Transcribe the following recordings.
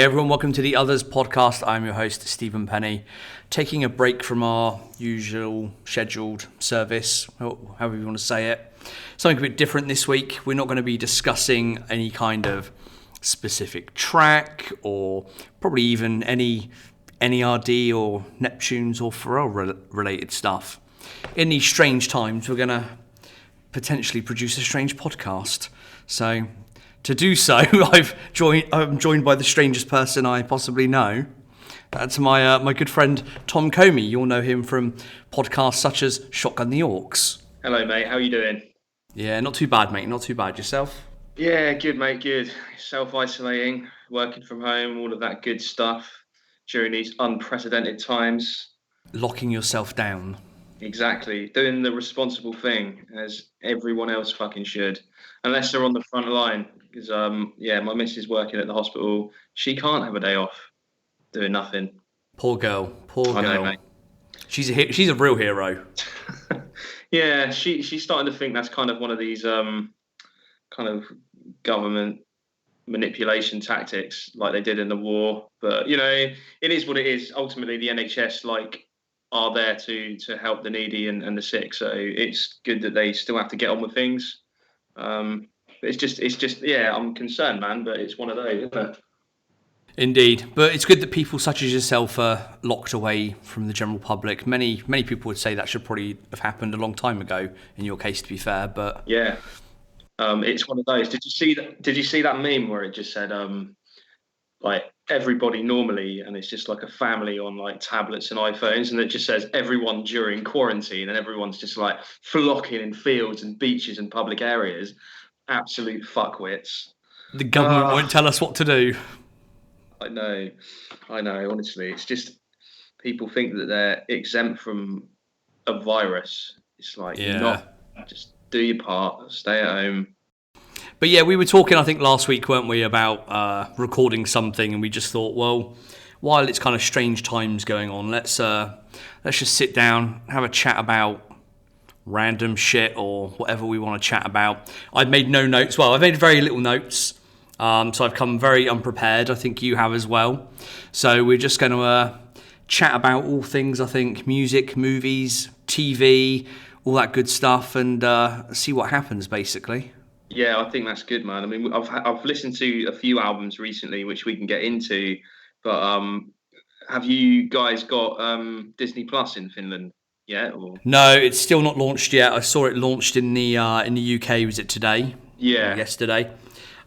Hey everyone, welcome to the Otherz Podcast. I'm your host, Stephen Penny, taking a break from our usual scheduled service, however you want to say it. Something a bit different this week. We're not going to be discussing any kind of specific track or probably even any N.E.R.D or Neptunes or Pharrell related stuff. In these strange times, we're going to potentially produce a strange podcast. So to do so, I'm joined by the strangest person I possibly know. That's my good friend Tom Comey. You'll know him from podcasts such as Shotgun The Aux. Hello, mate. How are you doing? Yeah, not too bad, mate. Not too bad. Yourself? Yeah, good, mate. Good. Self-isolating, working from home, all of that good stuff during these unprecedented times. Locking yourself down. Exactly. Doing the responsible thing as everyone else fucking should. Unless they're on the front line. Because, my missus working at the hospital. She can't have a day off doing nothing. Poor girl. Poor I girl. know, mate. She's a real hero. Yeah, she's starting to think that's kind of one of these kind of government manipulation tactics like they did in the war. But, it is what it is. Ultimately, the NHS, are there to help the needy and the sick. So it's good that they still have to get on with things. It's just, I'm concerned, man, but it's one of those, isn't it? Indeed, but it's good that people such as yourself are locked away from the general public. Many people would say that should probably have happened a long time ago. In your case, to be fair, but yeah, it's one of those. Did you see that meme where it just said everybody normally, and it's just like a family on like tablets and iPhones, and it just says everyone during quarantine, and everyone's just like flocking in fields and beaches and public areas. Absolute fuckwits. the government won't tell us what to do. I know. Honestly, it's just people think that they're exempt from a virus. It's like you're not. Just do your part. Stay at home. But yeah, we were talking, I think, last week, weren't we, about recording something, and we just thought, well, while it's kind of strange times going on, let's just sit down, have a chat about random shit or whatever we want to chat about. I've made no notes. Well, I've made very little notes, so I've come very unprepared. I think you have as well. So we're just going to chat about all things, I think, music, movies, TV, all that good stuff, and see what happens, basically. Yeah, I think that's good, man. I mean, I've listened to a few albums recently, which we can get into. But have you guys got Disney Plus in Finland yet? Or? No, it's still not launched yet. I saw it launched in the UK. Was it today? Yeah. Or yesterday.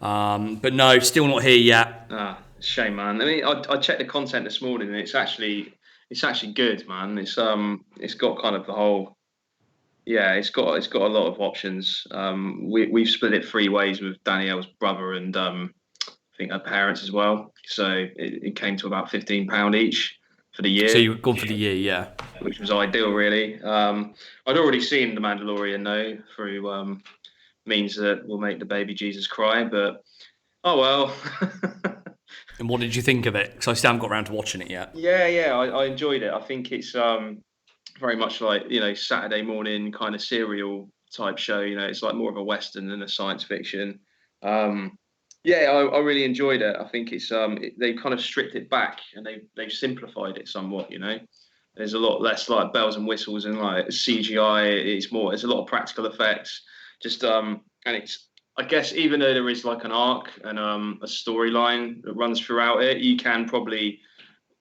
But no, still not here yet. Shame, man. I mean, I checked the content this morning, and it's actually good, man. It's got kind of the whole. Yeah, it's got a lot of options. We've split it 3 ways with Danielle's brother and I think her parents as well. So it came to about £15 each for the year. So you've gone for the year, yeah. Which was ideal, really. I'd already seen The Mandalorian, though, through means that will make the baby Jesus cry. But oh well. And what did you think of it? Because I still haven't got around to watching it yet. Yeah, I enjoyed it. I think it's very much like Saturday morning kind of serial type show. It's like more of a western than a science fiction. I really enjoyed it. I think it's they kind of stripped it back and they've simplified it somewhat. There's a lot less like bells and whistles and like CGI. It's a lot of practical effects. And it's, I guess, even though there is like an arc and a storyline that runs throughout it, you can probably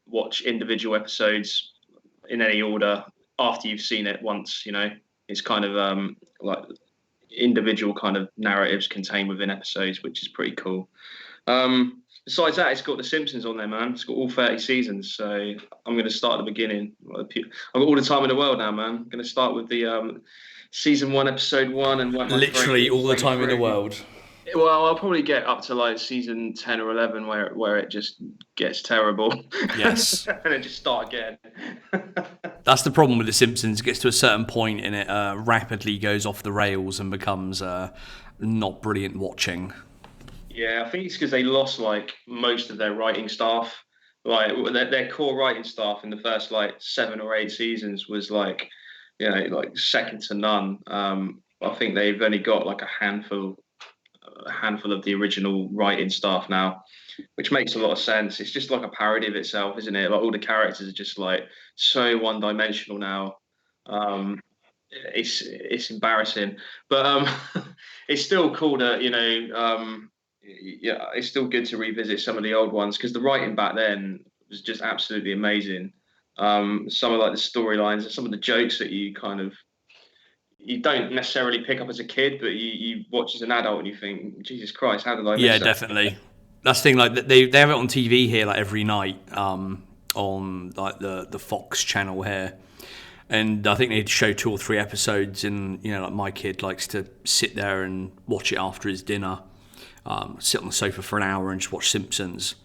watch individual episodes in any order after you've seen it once. It's kind of like individual kind of narratives contained within episodes, which is pretty cool. Besides that, it's got The Simpsons on there, man. It's got all 30 seasons, so I'm going to start at the beginning. I've got all the time in the world now, man. I'm going to start with the season 1, episode 1, and literally all the time in the world. Well, I'll probably get up to like season 10 or 11 where it just gets terrible. Yes. And then just start again. That's the problem with The Simpsons. It gets to a certain point and it rapidly goes off the rails and becomes not brilliant watching. Yeah, I think it's because they lost like most of their writing staff. Like their core writing staff in the first like 7 or 8 seasons was like second to none. I think they've only got like a handful a handful of the original writing staff now, which makes a lot of sense. It's just like a parody of itself, isn't it? Like all the characters are just like so one-dimensional now. It's embarrassing, but it's still cool to yeah, it's still good to revisit some of the old ones because the writing back then was just absolutely amazing. Some of like the storylines and some of the jokes that you don't necessarily pick up as a kid, but you watch as an adult and you think, Jesus Christ, how did I miss Yeah, that? definitely. That's the thing. Like they have it on TV here, like every night, on like the Fox channel here, and I think they show 2 or 3 episodes. And like my kid likes to sit there and watch it after his dinner, sit on the sofa for an hour and just watch Simpsons.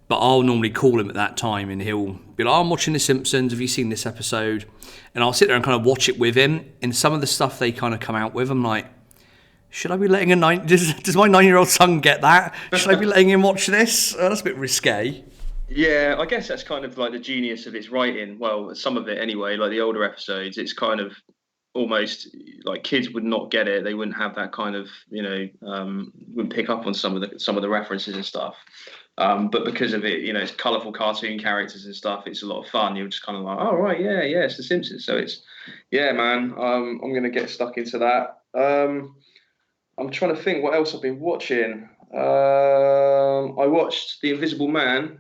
But I'll normally call him at that time and he'll be like, oh, I'm watching The Simpsons, have you seen this episode? And I'll sit there and kind of watch it with him. And some of the stuff they kind of come out with, I'm like, should I be letting does my 9-year-old son get that? Should I be letting him watch this? That's a bit risque. Yeah, I guess that's kind of like the genius of its writing. Well, some of it anyway, like the older episodes, it's kind of almost like kids would not get it. They wouldn't have that kind of, wouldn't pick up on some of the references and stuff. But because of it, it's colourful cartoon characters and stuff. It's a lot of fun. You're just kind of like, oh right, yeah, it's The Simpsons. So it's, yeah, man. I'm gonna get stuck into that. I'm trying to think what else I've been watching. I watched The Invisible Man,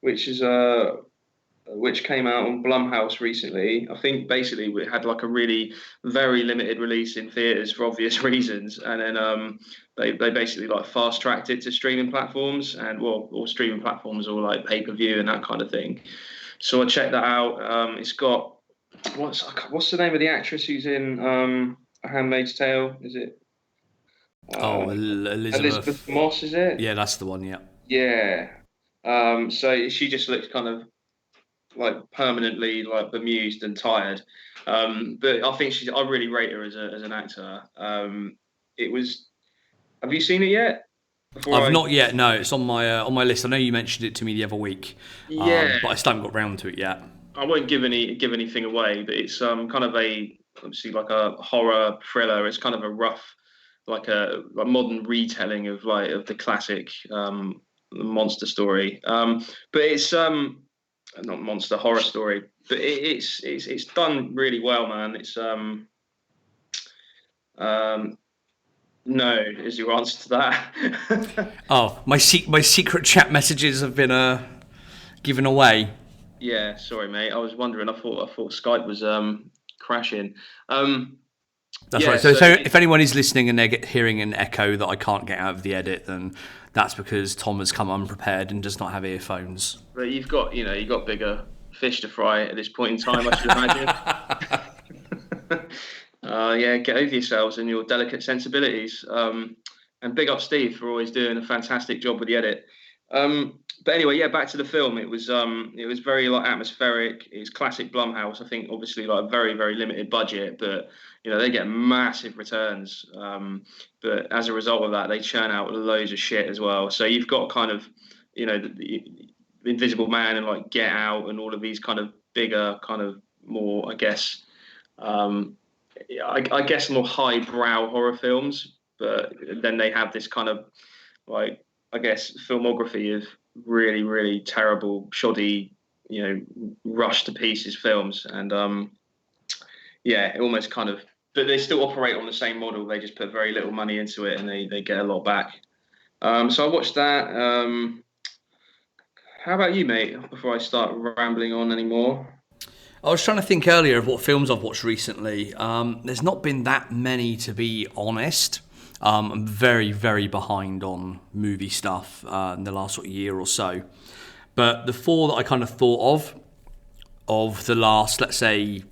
which came out on Blumhouse recently. I think basically it had like a really very limited release in theaters for obvious reasons, and then they basically like fast tracked it to streaming platforms or streaming platforms or like pay-per-view and that kind of thing. So I checked that out. It's got what's the name of the actress who's in A Handmaid's Tale? Is it? Elizabeth Moss, is it? Yeah, that's the one. Yeah. Yeah. So she just looks kind of like permanently like bemused and tired. But I think I really rate her as an actor. Have you seen it yet? I've not yet. No, it's on my list. I know you mentioned it to me the other week. Yeah. But I still haven't got round to it yet. I won't give anything away, but it's kind of obviously like a horror thriller. It's kind of a rough, like a modern retelling of the classic monster story. But it's not monster horror story, but it's done really well, man. It's no is your answer to that. Oh, my secret chat messages have been given away. Yeah, sorry, mate. I was wondering. I thought Skype was crashing. That's right. So if anyone is listening and they're hearing an echo that I can't get out of the edit, then that's because Tom has come unprepared and does not have earphones. But you've got bigger fish to fry at this point in time, I should imagine. Yeah, get over yourselves and your delicate sensibilities. And big up Steve for always doing a fantastic job with the edit. But anyway, yeah, back to the film. It was very like atmospheric. It's classic Blumhouse. I think obviously like very, very limited budget, but they get massive returns. But as a result of that, they churn out loads of shit as well. So you've got kind of the Invisible Man and like Get Out and all of these kind of bigger, kind of more, I guess, more highbrow horror films. But then they have this kind of like, I guess, filmography of really, really terrible, shoddy, rushed to pieces films. And yeah, it almost kind of, but they still operate on the same model. They just put very little money into it and they get a lot back. So I watched that. How about you, mate, before I start rambling on anymore? I was trying to think earlier of what films I've watched recently. There's not been that many, to be honest. I'm very, very behind on movie stuff in the last sort of year or so. But the 4 that I kind of thought of the last, let's say,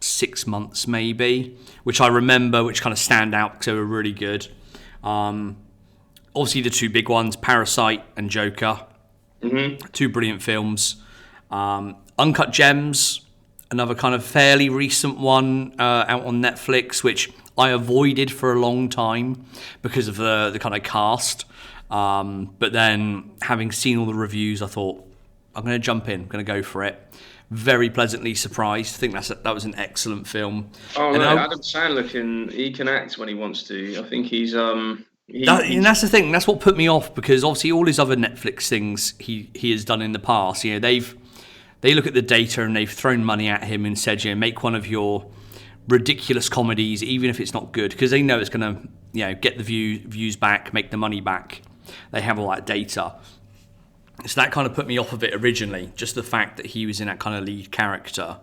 6 months maybe, which I remember, which kind of stand out because they were really good. Obviously the 2 big ones, Parasite and Joker. Mm-hmm. 2 brilliant films. Uncut Gems, another kind of fairly recent one out on Netflix, which I avoided for a long time because of the kind of cast. But then having seen all the reviews, I thought, I'm going to jump in. I'm going to go for it. Very pleasantly surprised. I think that was an excellent film. Oh And no, Adam Sandler can act when he wants to. I think and that's the thing. That's what put me off, because obviously all his other Netflix things he has done in the past. You know, they look at the data and they've thrown money at him and said, you know, make one of your ridiculous comedies, even if it's not good, because they know it's going to, you know, get the views back, make the money back. They have all that data. So that kind of put me off of it originally, just the fact that he was in that kind of lead character.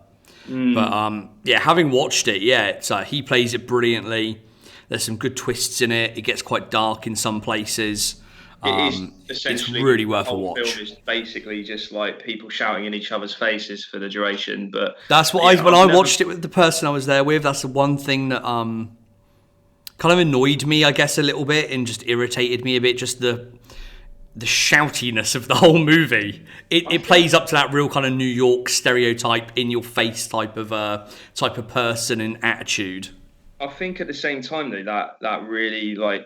But yeah, having watched it, it's he plays it brilliantly. There's some good twists in it. It gets quite dark in some places. It is essentially, it's really worth a the whole watch. film is basically just like people shouting in each other's faces for the duration. But that's what I watched it with the person I was there with. That's the one thing that kind of annoyed me, I guess, a little bit, and just irritated me a bit. Just the shoutiness of the whole movie. It plays up to that real kind of New York stereotype, in your face type of person and attitude. I think at the same time though, that really, like,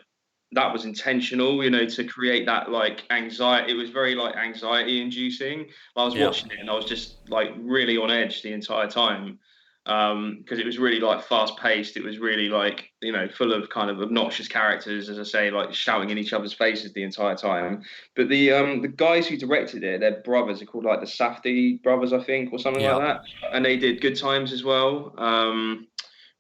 that was intentional, you know, to create that like anxiety. It was very like anxiety inducing. I was watching it and I was just like really on edge the entire time, because it was really like fast paced. It was really like, you know, full of kind of obnoxious characters, as I say, like shouting in each other's faces the entire time. But the guys who directed it, they're brothers. They're called like the Safdie brothers, I think, or something like that. And they did Good Times as well.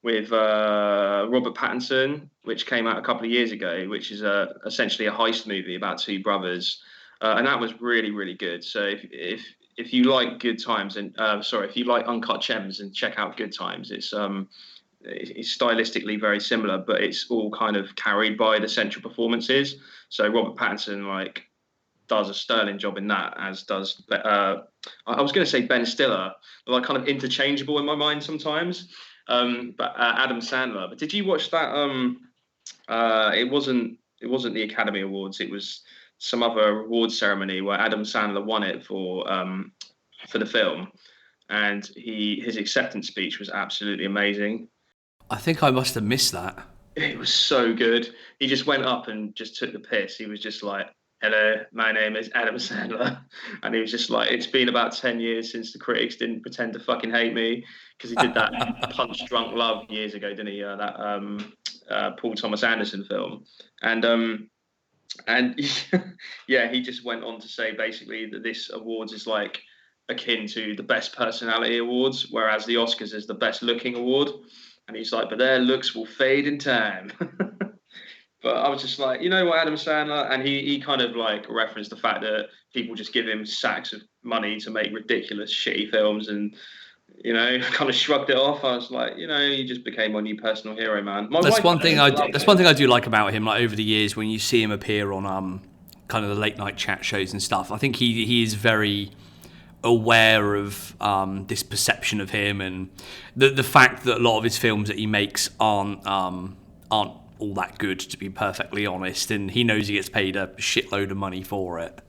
With Robert Pattinson, which came out a couple of years ago, which is essentially a heist movie about two brothers, and that was really, really good. So if you like Good Times and if you like Uncut Gems, and check out Good Times. It's stylistically very similar, but it's all kind of carried by the central performances. So Robert Pattinson like does a sterling job in that, as does I was going to say Ben Stiller, but like kind of interchangeable in my mind sometimes. But Adam Sandler. But did you watch that? It wasn't the Academy Awards. It was some other awards ceremony where Adam Sandler won it for the film, and his acceptance speech was absolutely amazing. I think I must have missed that. It was so good. He just went up and just took the piss. He was just like, "Hello, my name is Adam Sandler," and he was just like, "It's been about 10 years since the critics didn't pretend to fucking hate me," because he did that Punch Drunk Love years ago, didn't he? That Paul Thomas Anderson film, and yeah, he just went on to say basically that this awards is like akin to the Best Personality Awards, whereas the Oscars is the Best Looking Award, and he's like, "But their looks will fade in time." But I was just like, you know what, Adam Sandler? And he kind of like referenced the fact that people just give him sacks of money to make ridiculous, shitty films, and, you know, kind of shrugged it off. I was like, you know, you just became my new personal hero, man. That's one thing I do like about him. Like over the years, when you see him appear on kind of the late night chat shows and stuff, I think he is very aware of this perception of him, and the fact that a lot of his films that he makes aren't all that good, to be perfectly honest, and he knows he gets paid a shitload of money for it.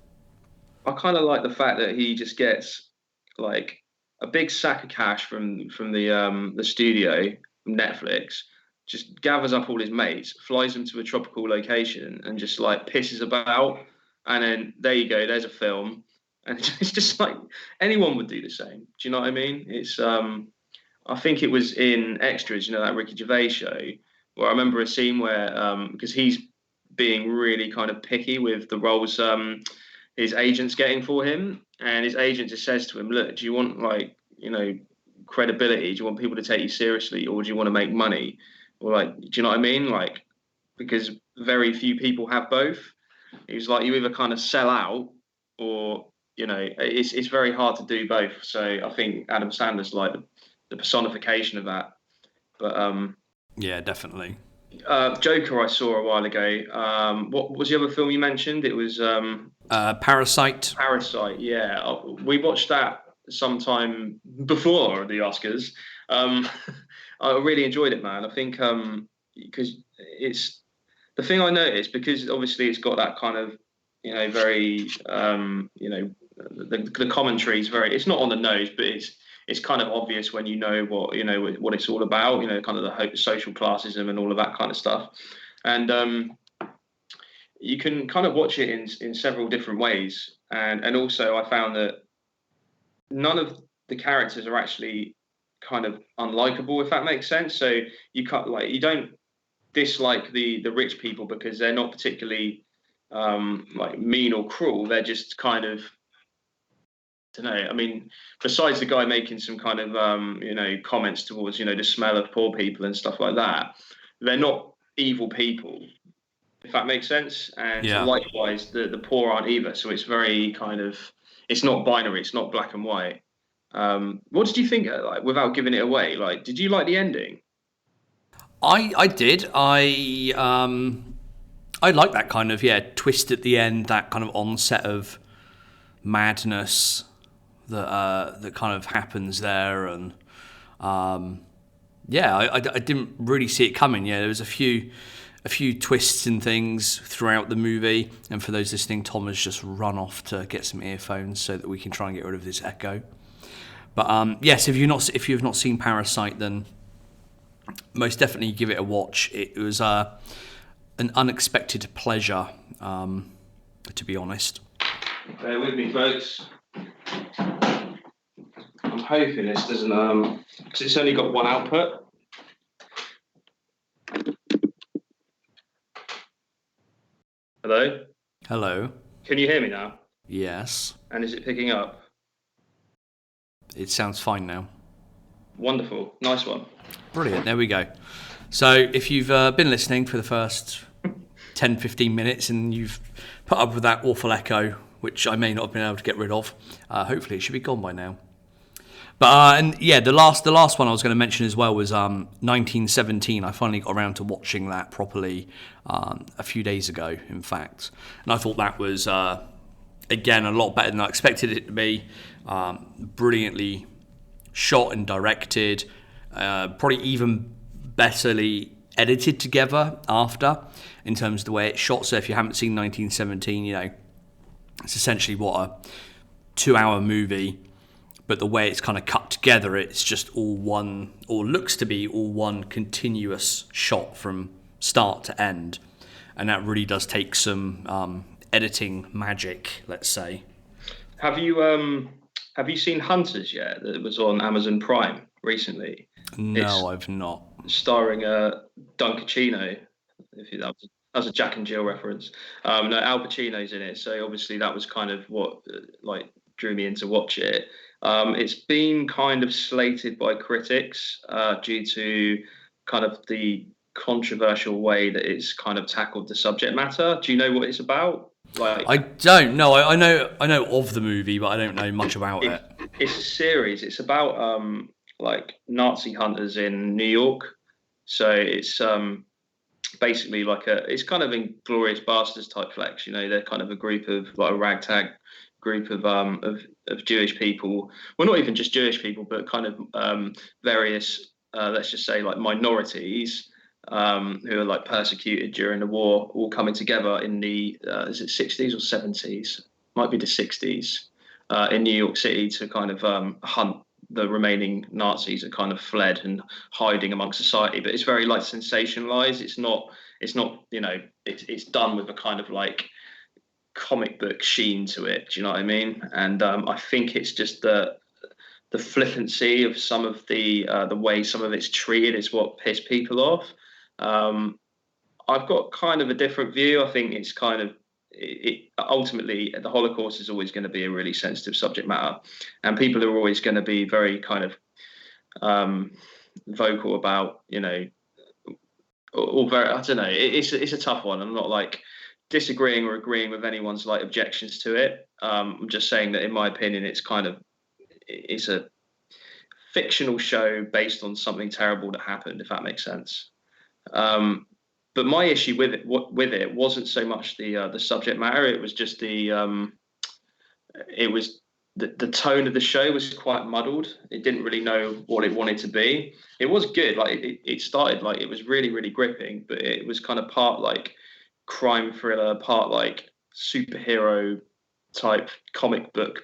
I kind of like the fact that he just gets like a big sack of cash from the studio, from Netflix, just gathers up all his mates, flies them to a tropical location, and just like pisses about, and then there you go, there's a film, and it's just like anyone would do the same. Do you know what I mean? It's I think it was in Extras, you know, that Ricky Gervais show, where I remember a scene where, because he's being really kind of picky with the roles his agent's getting for him, and his agent just says to him, "Look, do you want, like, you know, credibility? Do you want people to take you seriously, or do you want to make money? Or, like, do you know what I mean? Like, because very few people have both." He was like, "You either kind of sell out, or, you know, it's very hard to do both." So I think Adam Sandler's like the personification of that. But yeah, definitely. Joker I saw a while ago. What was the other film you mentioned? It was Parasite. Parasite, yeah. We watched that sometime before the Oscars. I really enjoyed it, man. I think because it's the thing I noticed, because obviously it's got that kind of, you know, very you know, the commentary is very, it's not on the nose, but it's kind of obvious when you know what, you know, what it's all about, you know, kind of the social classism and all of that kind of stuff. And you can kind of watch it in several different ways. And also I found that none of the characters are actually kind of unlikable, if that makes sense. So you don't dislike the rich people because they're not particularly like mean or cruel. They're just kind of, I don't know. I mean, besides the guy making some kind of comments towards the smell of poor people and stuff like that, they're not evil people, if that makes sense. And Yeah. likewise, the poor aren't either. So it's very kind of, it's not binary. It's not black and white. What did you think? Like, without giving it away, like, did you like the ending? I did. I like that kind of twist at the end, that kind of onset of madness that kind of happens there, and I didn't really see it coming. Yeah, there was a few twists and things throughout the movie. And for those listening, Tom has just run off to get some earphones so that we can try and get rid of this echo. But yes, if you've not seen Parasite, then most definitely give it a watch. It was an unexpected pleasure, to be honest. Bear with me, folks. I'm hoping this doesn't, because it's only got one output. Hello? Hello. Can you hear me now? Yes. And is it picking up? It sounds fine now. Wonderful. Nice one. Brilliant. There we go. So if you've been listening for the first 10, 15 minutes and you've put up with that awful echo, which I may not have been able to get rid of, hopefully it should be gone by now. But the last one I was going to mention as well was 1917. I finally got around to watching that properly a few days ago, in fact, and I thought that was again a lot better than I expected it to be. Brilliantly shot and directed, probably even betterly edited together after, in terms of the way it's shot. So if you haven't seen 1917, it's essentially what a 2-hour movie. But the way it's kind of cut together, it's just all one, or looks to be all one continuous shot from start to end. And that really does take some editing magic, let's say. Have you seen Hunters yet? That was on Amazon Prime recently. No, I've not. Starring Don Pacino. That was a Jack and Jill reference. No, Al Pacino's in it. So obviously that was kind of what drew me in to watch it. It's been kind of slated by critics due to kind of the controversial way that it's kind of tackled the subject matter. Do you know what it's about? I don't know. I know of the movie, but I don't know much about it. It's a series. It's about Nazi hunters in New York. So it's basically it's kind of Inglourious Basterds type flex. They're kind of a group of a ragtag group of Jewish people. Well, not even just Jewish people, but kind of various, let's just say, minorities who are persecuted during the war, all coming together in the is it 60s or 70s? Might be the 60s in New York City to kind of hunt the remaining Nazis that kind of fled and hiding amongst society. But it's very sensationalized. It's not it's done with a kind of comic book sheen to it. Do you know what I mean? And I think it's just the flippancy of some of the way some of it's treated is what pissed people off. I've got kind of a different view. I think it's kind of ultimately the Holocaust is always going to be a really sensitive subject matter, and people are always going to be very kind of vocal about or very, I don't know. It's a tough one. I'm not disagreeing or agreeing with anyone's objections to it. I'm just saying that in my opinion, it's a fictional show based on something terrible that happened, if that makes sense. But my issue with it wasn't so much the subject matter. It was just the tone of the show was quite muddled. It didn't really know what it wanted to be. It was good. It started it was really, really gripping, but it was kind of part crime thriller, part superhero type comic book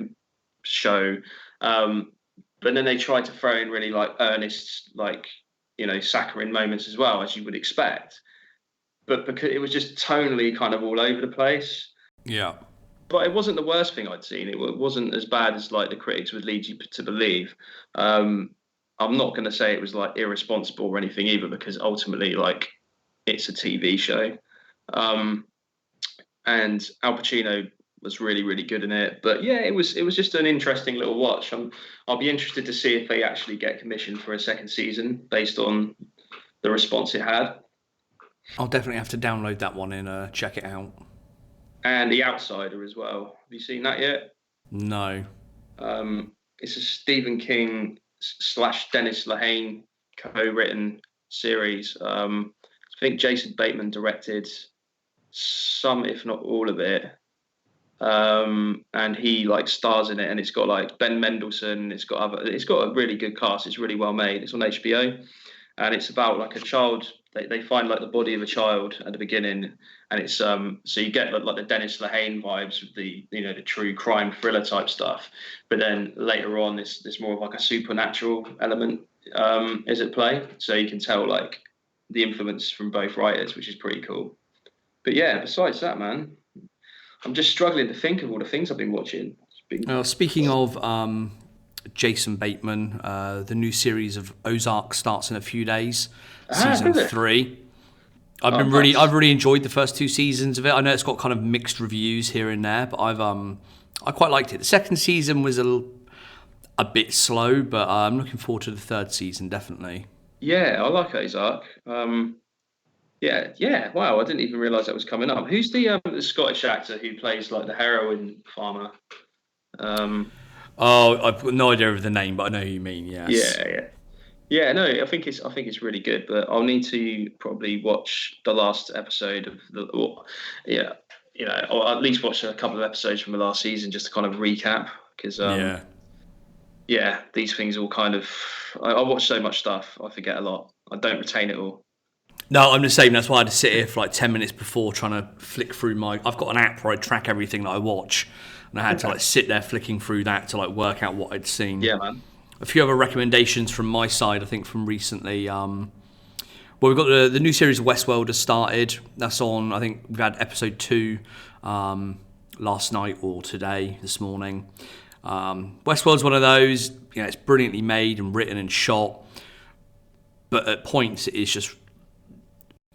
show. But then they tried to throw in really earnest, saccharine moments as well, as you would expect. But because it was just tonally kind of all over the place. Yeah. but it wasn't the worst thing I'd seen. It wasn't as bad as like the critics would lead you to believe. I'm not going to say it was like irresponsible or anything either, because ultimately, like, it's a TV show. And Al Pacino was really, really good in it. But yeah, it was just an interesting little watch. I'll be interested to see if they actually get commissioned for a second season based on the response it had. I'll definitely have to download that one and check it out. And The Outsider as well. Have you seen that yet? No. It's a Stephen King / Dennis Lehane co-written series. I think Jason Bateman directed some, if not all of it. And he like stars in it, and it's got like Ben Mendelsohn. It's got a really good cast. It's really well made. It's on HBO, and it's about like a child. They find like the body of a child at the beginning, and it's so you get like the Dennis Lehane vibes of the the true crime thriller type stuff, but then later on there's more of like a supernatural element is at play. So you can tell like the influence from both writers, which is pretty cool. But yeah, besides that, man, I'm just struggling to think of all the things I've been watching. Speaking of Jason Bateman, the new series of Ozark starts in a few days, season 3. I've really enjoyed the first 2 seasons of it. I know it's got kind of mixed reviews here and there, but I quite liked it. The second season was a bit slow, but I'm looking forward to the third season definitely. Yeah, I like Ozark. Yeah. Wow, I didn't even realise that was coming up. Who's the Scottish actor who plays like the heroin farmer? I've got no idea of the name, but I know who you mean. Yes. Yeah. No, I think it's really good, but I'll need to probably watch the last episode of or at least watch a couple of episodes from the last season just to kind of recap, because these things all kind of I watch so much stuff, I forget a lot. I don't retain it all. No, I'm the same. That's why I had to sit here for like 10 minutes before trying to flick through I've got an app where I track everything that I watch, and I had to like sit there flicking through that to like work out what I'd seen. Yeah, man. A few other recommendations from my side, I think, from recently. We've got the new series of Westworld has started. That's on, I think we've had episode 2 last night or this morning. Westworld's one of those, it's brilliantly made and written and shot, but at points it is just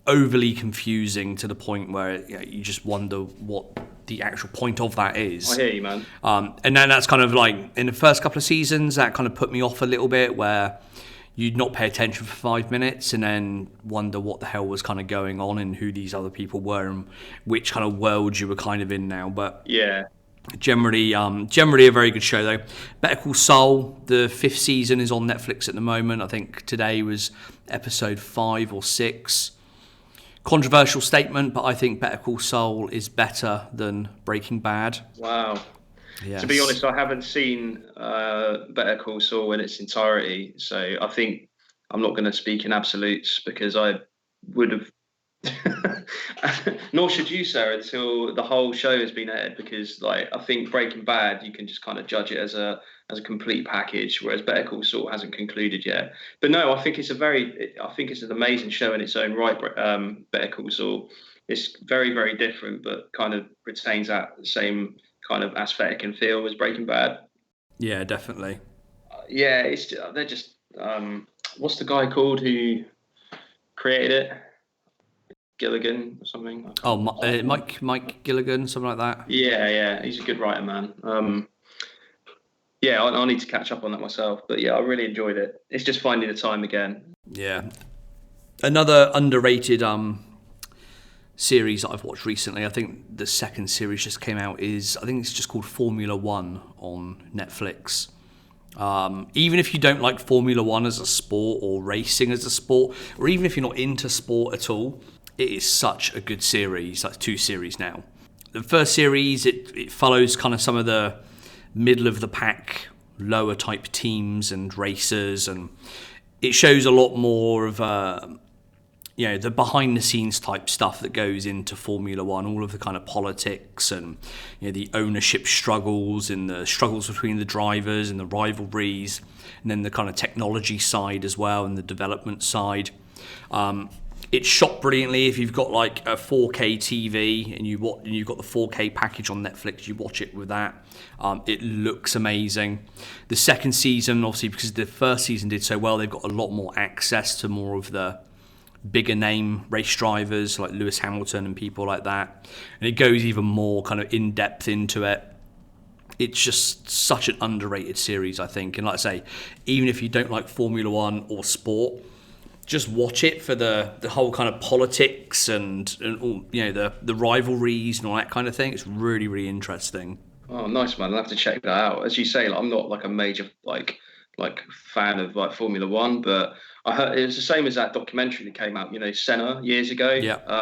overly confusing to the point where you just wonder what the actual point of that is. I hear you, man. And then that's kind of like in the first couple of seasons that kind of put me off a little bit, where you'd not pay attention for 5 minutes and then wonder what the hell was kind of going on and who these other people were and which kind of world you were kind of in now. But yeah, generally a very good show though. Better Call Saul, the 5th season is on Netflix at the moment. I think today was episode 5 or 6. Controversial statement, but I think Better Call Saul is better than Breaking Bad. Wow. Yes. To be honest, I haven't seen Better Call Saul in its entirety, so I think I'm not going to speak in absolutes, because I would have nor should you, sir, until the whole show has been aired, because like I think Breaking Bad, you can just kind of judge it as a complete package, whereas Better Call Saul hasn't concluded yet. But no, I think it's an amazing show in its own right. Better Call Saul, it's very, very different, but kind of retains that same kind of aesthetic and feel as Breaking Bad. Yeah, definitely. They're just what's the guy called who created it? Gilligan or something. Mike Gilligan, something like that. Yeah, he's a good writer, man. I'll need to catch up on that myself. But yeah, I really enjoyed it. It's just finding the time again. Yeah. Another underrated series that I've watched recently, I think the second series just came out, I think it's just called Formula One on Netflix. Even if you don't like Formula One as a sport or racing as a sport, or even if you're not into sport at all, it is such a good series. Like 2 series now. The first series, it follows kind of some of the middle of the pack, lower type teams and racers, and it shows a lot more of the behind the scenes type stuff that goes into Formula One, all of the kind of politics and the ownership struggles and the struggles between the drivers and the rivalries, and then the kind of technology side as well and the development side. It's shot brilliantly. If you've got like a 4K TV and you've got the 4K package on Netflix, you watch it with that. It looks amazing. The second season, obviously, because the first season did so well, they've got a lot more access to more of the bigger name race drivers like Lewis Hamilton and people like that. And it goes even more kind of in depth into it. It's just such an underrated series, I think. And like I say, even if you don't like Formula One or sport, just watch it for the whole kind of politics and all, the rivalries and all that kind of thing. It's really, really interesting. Oh, nice, man. I'll have to check that out. As you say, like, I'm not like a major like fan of like Formula One, but I heard it was the same as that documentary that came out, Senna years ago. Yeah.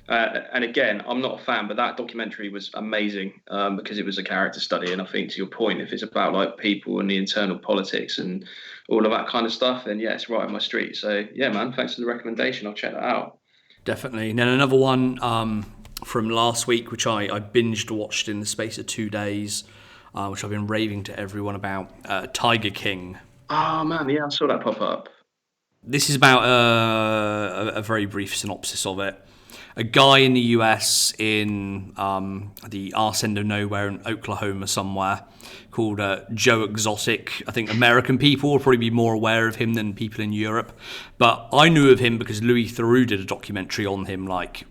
And again, I'm not a fan, but that documentary was amazing because it was a character study. And I think to your point, if it's about like people and the internal politics and all of that kind of stuff, then yeah, it's right on my street. So yeah, man, thanks for the recommendation. I'll check that out. Definitely. And then another one from last week, which I binged watched in the space of 2 days, which I've been raving to everyone about, Tiger King. Oh man, yeah, I saw that pop up. This is about a very brief synopsis of it. A guy in the US in the arse end of nowhere in Oklahoma somewhere called Joe Exotic. I think American people will probably be more aware of him than people in Europe. But I knew of him because Louis Theroux did a documentary on him like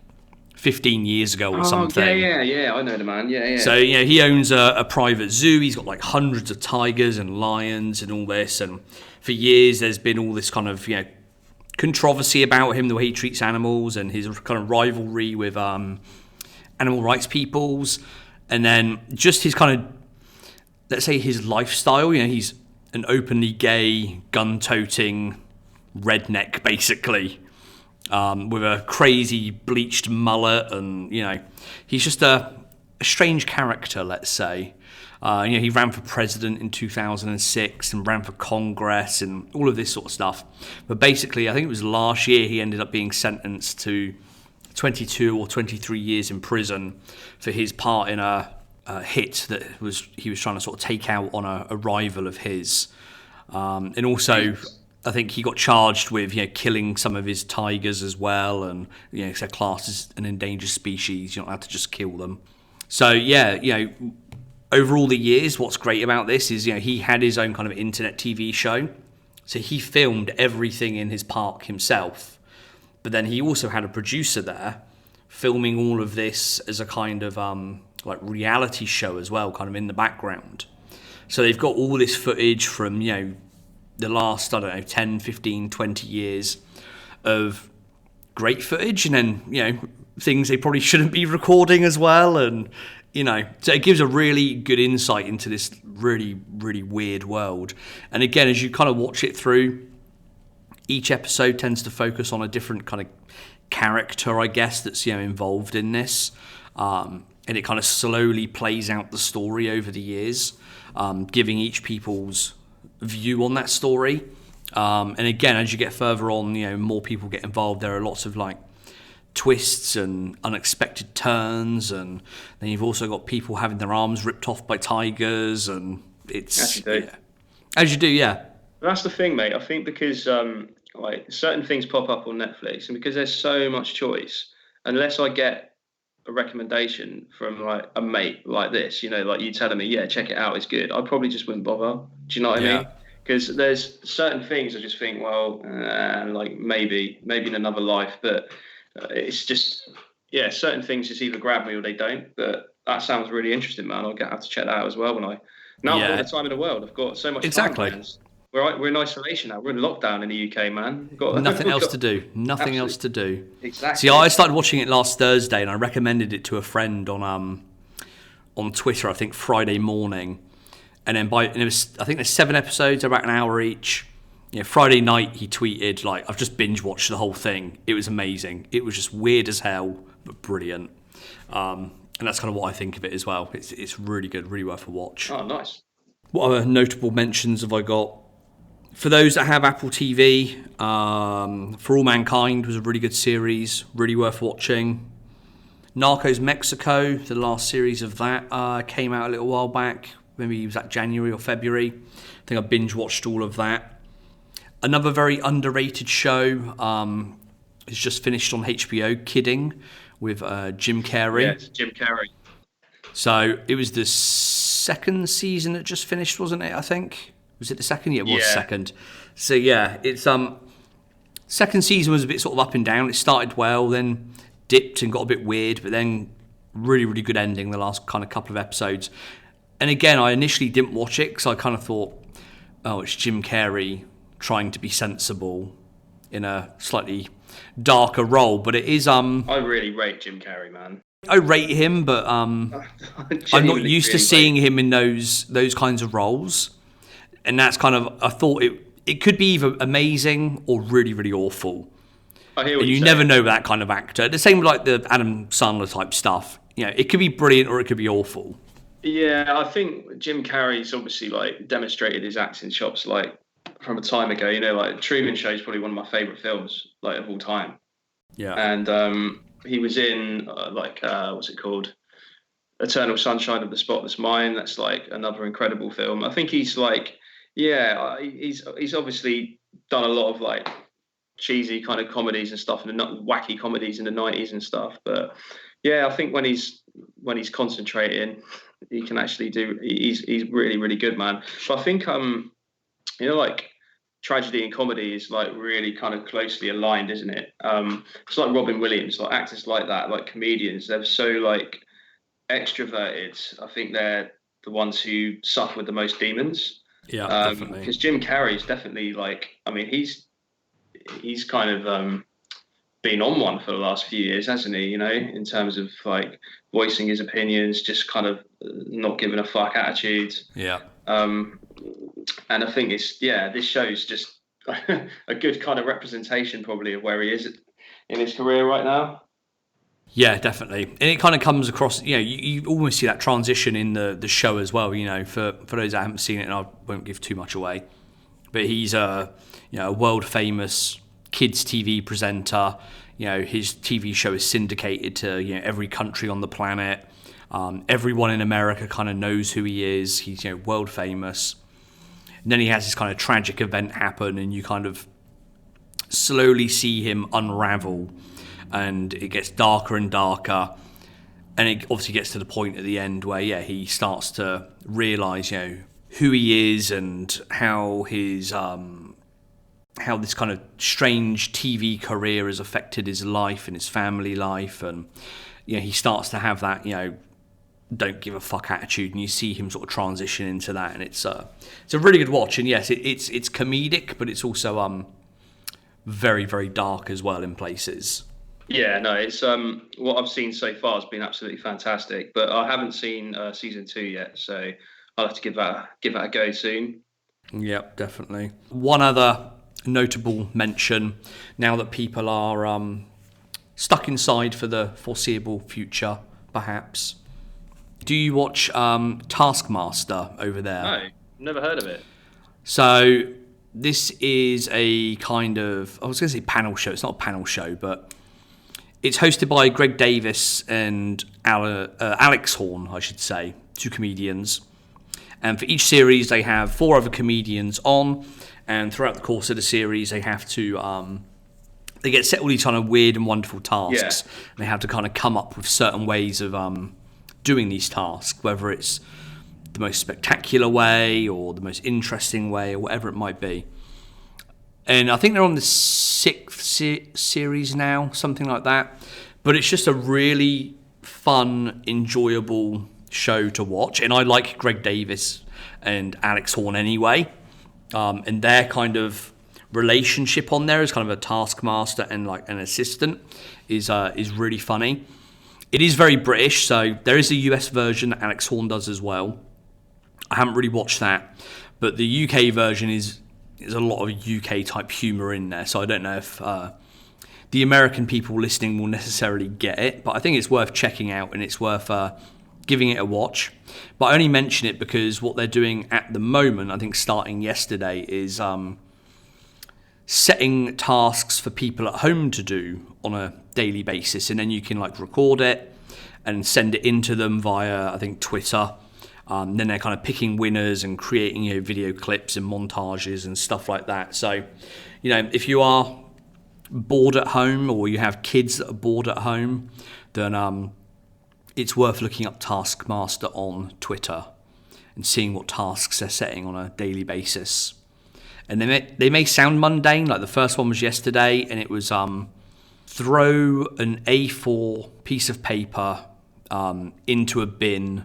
15 years ago or something. Yeah, I know the man. Yeah. So, he owns a private zoo. He's got like hundreds of tigers and lions and all this. And for years, there's been all this kind of, controversy about him, the way he treats animals and his kind of rivalry with animal rights peoples. And then just his kind of, let's say his lifestyle, he's an openly gay, gun-toting redneck, basically, with a crazy bleached mullet. And, he's just a strange character, let's say. He ran for president in 2006 and ran for Congress and all of this sort of stuff. But basically, I think it was last year he ended up being sentenced to 22 or 23 years in prison for his part in a hit that he was trying to sort of take out on a rival of his. And also, I think he got charged with killing some of his tigers as well. And because they're classed as an endangered species, you don't have to just kill them. So over all the years, what's great about this is, he had his own kind of internet TV show. So he filmed everything in his park himself. But then he also had a producer there filming all of this as a kind of like reality show as well, kind of in the background. So they've got all this footage from, the last, 10, 15, 20 years of great footage. And then, things they probably shouldn't be recording as well. And so it gives a really good insight into this really, really weird world. And again, as you kind of watch it through, each episode tends to focus on a different kind of character, I guess, that's involved in this. And it kind of slowly plays out the story over the years, giving each people's view on that story. And again, as you get further on, more people get involved. There are lots of like twists and unexpected turns, and then you've also got people having their arms ripped off by tigers, and it's as you do. That's the thing, mate. I think because like certain things pop up on Netflix, and because there's so much choice, unless I get a recommendation from like a mate like this, like you telling me, check it out, it's good, I probably just wouldn't bother. Do you know what I mean? Because there's certain things I just think, well, like maybe in another life, but it's just, certain things just either grab me or they don't. But that sounds really interesting, man. I'll have to check that out as well. I've got the time in the world. I've got so much time. We're in isolation now. We're in lockdown in the UK, man. Nothing else to do. Nothing else to do. Exactly. See, I started watching it last Thursday, and I recommended it to a friend on Twitter, I think Friday morning. And then I think there's 7 episodes, about an hour each. Friday night he tweeted, like, I've just binge watched the whole thing. It was amazing. It was just weird as hell, but brilliant. And that's kind of what I think of it as well. It's really good, really worth a watch. Oh, nice. What other notable mentions have I got? For those that have Apple TV, For All Mankind was a really good series, really worth watching. Narcos Mexico, the last series of that, came out a little while back. Maybe it was like January or February. I think I binge watched all of that. Another very underrated show, has just finished on HBO, Kidding, with Jim Carrey. Yeah, it's Jim Carrey. So it was the second season that just finished, wasn't it? I think, was it the second? Yeah, it was second. So yeah, it's second season was a bit sort of up and down. It started well, then dipped and got a bit weird, but then really, really good ending the last kind of couple of episodes. And again, I initially didn't watch it because I kind of thought, oh, it's Jim Carrey trying to be sensible in a slightly darker role. But it is... I really rate Jim Carrey, man. I rate him, but I'm not used to seeing him in those kinds of roles. And that's kind of... I thought it could be either amazing or really, really awful. I hear what and you never know that kind of actor. The same with like the Adam Sandler type stuff. You know, it could be brilliant or it could be awful. Yeah, I think Jim Carrey's obviously like demonstrated his acting chops like from a time ago. You know, like Truman Show is probably one of my favourite films like of all time. Yeah. And he was in what's it called? Eternal Sunshine of the Spotless Mind. That's like another incredible film. I think he's like, yeah, he's obviously done a lot of like cheesy kind of comedies and stuff, and wacky comedies in the 90s and stuff. But yeah, I think when he's concentrating, he can actually do. He's really, really good, man. But I think you know, like tragedy and comedy is like really kind of closely aligned, isn't it? It's like Robin Williams, like actors like that, like comedians. They're so like extroverted. I think they're the ones who suffer with the most demons. Yeah, definitely. Because Jim Carrey's definitely like, I mean, he's kind of been on one for the last few years, hasn't he? You know, in terms of like voicing his opinions, just kind of not giving a fuck attitude. Yeah. And I think this show's just a good kind of representation probably of where he is in his career right now. Yeah, definitely. And it kind of comes across, you know, you almost see that transition in the show as well, you know, for those that haven't seen it, and I won't give too much away. But he's a world famous kids TV presenter. You know, his TV show is syndicated to, you know, every country on the planet. Everyone in America kind of knows who he is. He's, you know, world famous. And then he has this kind of tragic event happen, and you kind of slowly see him unravel, and it gets darker and darker. And it obviously gets to the point at the end where, yeah, he starts to realise, you know, who he is and how his how this kind of strange TV career has affected his life and his family life, and you know, he starts to have that, you know, don't give a fuck attitude, and you see him sort of transition into that, and it's a really good watch. And yes, it's comedic, but it's also very, very dark as well in places. Yeah, no, it's what I've seen so far has been absolutely fantastic, but I haven't seen season 2 yet, so I'll have to give that a go soon. Yep, definitely. One other notable mention, now that people are stuck inside for the foreseeable future, perhaps. Do you watch Taskmaster over there? No, never heard of it. So this is a kind of, I was going to say panel show. It's not a panel show, but it's hosted by Greg Davis and Alex Horn, I should say, 2 comedians. And for each series, they have 4 other comedians on. And throughout the course of the series, they have to, they get set all these kind of weird and wonderful tasks. Yeah. And they have to kind of come up with certain ways of doing these tasks, whether it's the most spectacular way or the most interesting way or whatever it might be. And I think they're on the 6th series now, something like that. But it's just a really fun, enjoyable show to watch. And I like Greg Davis and Alex Horn anyway. And their kind of relationship on there as kind of a taskmaster and like an assistant is really funny. It is very British, so there is a US version that Alex Horn does as well. I haven't really watched that, but the UK version is a lot of UK type humour in there, so I don't know if the American people listening will necessarily get it, but I think it's worth checking out and it's worth giving it a watch. But I only mention it because what they're doing at the moment, I think starting yesterday, is setting tasks for people at home to do on a daily basis, and then you can like record it and send it into them via, I think, Twitter. Then they're kind of picking winners and creating, you know, video clips and montages and stuff like that. So, you know, if you are bored at home, or you have kids that are bored at home, then it's worth looking up Taskmaster on Twitter and seeing what tasks they're setting on a daily basis. And they may sound mundane, like the first one was yesterday, and it was throw an A4 piece of paper into a bin.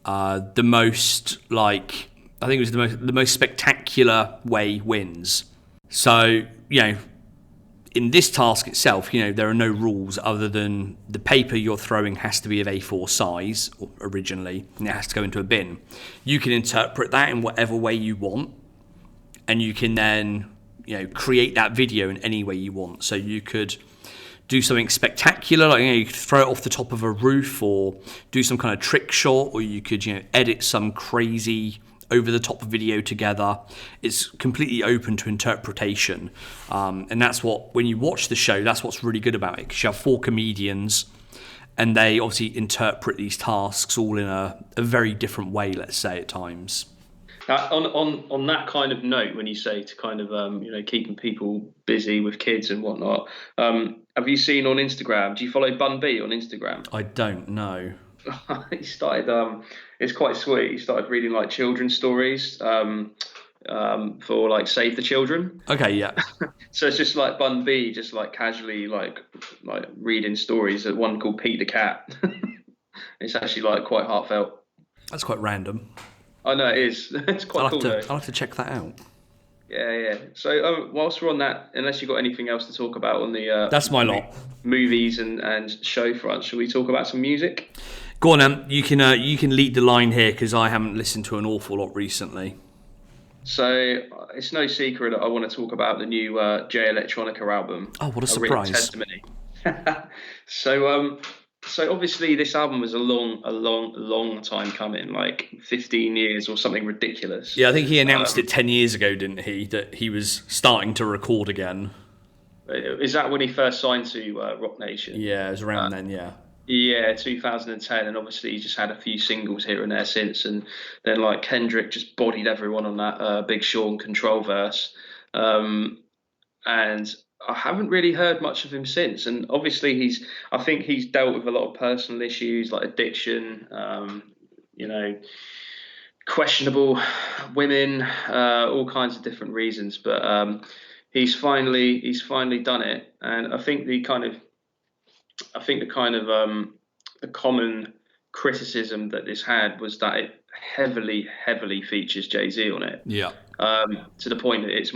The most, like, I think it was the most spectacular way wins. So, in this task itself, there are no rules other than the paper you're throwing has to be of A4 size originally, and it has to go into a bin. You can interpret that in whatever way you want, and you can then, create that video in any way you want. So you could do something spectacular, like you could throw it off the top of a roof, or do some kind of trick shot, or you could edit some crazy over-the-top video together. It's completely open to interpretation, and that's what, when you watch the show, that's what's really good about it, because you have 4 comedians, and they obviously interpret these tasks all in a very different way, let's say, at times. On that kind of note, when you say to kind of keeping people busy with kids and whatnot, have you seen on Instagram? Do you follow Bun B on Instagram? I don't know. He started. It's quite sweet. He started reading like children's stories for like Save the Children. Okay, yeah. So it's just like Bun B, just like casually like reading stories. One called Pete the Cat. It's actually like quite heartfelt. That's quite random. I know it is. It's quite cool. I'll have to check that out. Yeah. So whilst we're on that, unless you've got anything else to talk about on the that's my lot. Movies and show front, shall we talk about some music? Go on, Em. You can lead the line here, because I haven't listened to an awful lot recently. So it's no secret that I want to talk about the new Jay Electronica album. Oh, what a surprise! Testimony. So obviously this album was a long time coming, like 15 years or something ridiculous. Yeah, I think he announced it 10 years ago, didn't he? That he was starting to record again. Is that when he first signed to Rock Nation? Yeah, it was around then, yeah. Yeah, 2010, and obviously he just had a few singles here and there since, and then like Kendrick just bodied everyone on that Big Sean Control verse, and I haven't really heard much of him since. And obviously I think he's dealt with a lot of personal issues like addiction, questionable women, all kinds of different reasons, but he's finally done it. And I think the common criticism that this had was that it heavily features Jay-Z on it. Yeah. To the point that it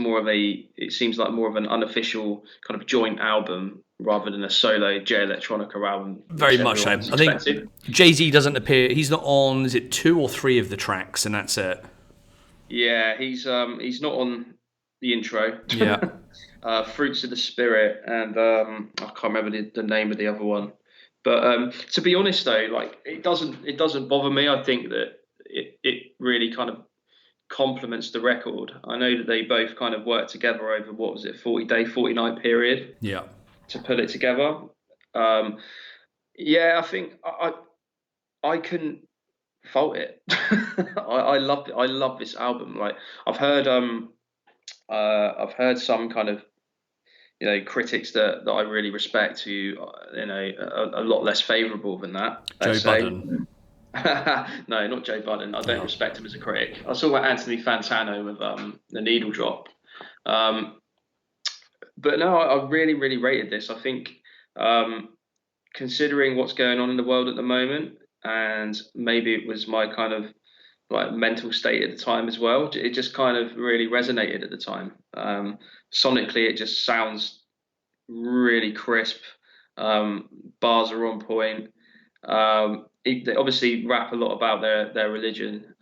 seems like more of an unofficial kind of joint album rather than a solo Jay Electronica album. Very much so. I think Jay-Z doesn't appear. He's not on. Is it 2 or 3 of the tracks, and that's it? Yeah, he's not on the intro. Yeah. Fruits of the Spirit, and I can't remember the name of the other one. But to be honest, though, like it doesn't bother me. I think that it really kind of complements the record. I know that they both kind of worked together over 40-day, 40-night period. Yeah. To put it together. I think I couldn't fault it. I love this album. Like I've heard some kind of critics that I really respect who a lot less favourable than that. Joe Budden. No, not Joe Budden. I don't respect him as a critic. I was talking about Anthony Fantano with the Needle Drop. But no, I really rated this. I think considering what's going on in the world at the moment, and maybe it was my kind of like mental state at the time as well, it just kind of really resonated at the time. Sonically, it just sounds really crisp. Bars are on point. They obviously rap a lot about their religion,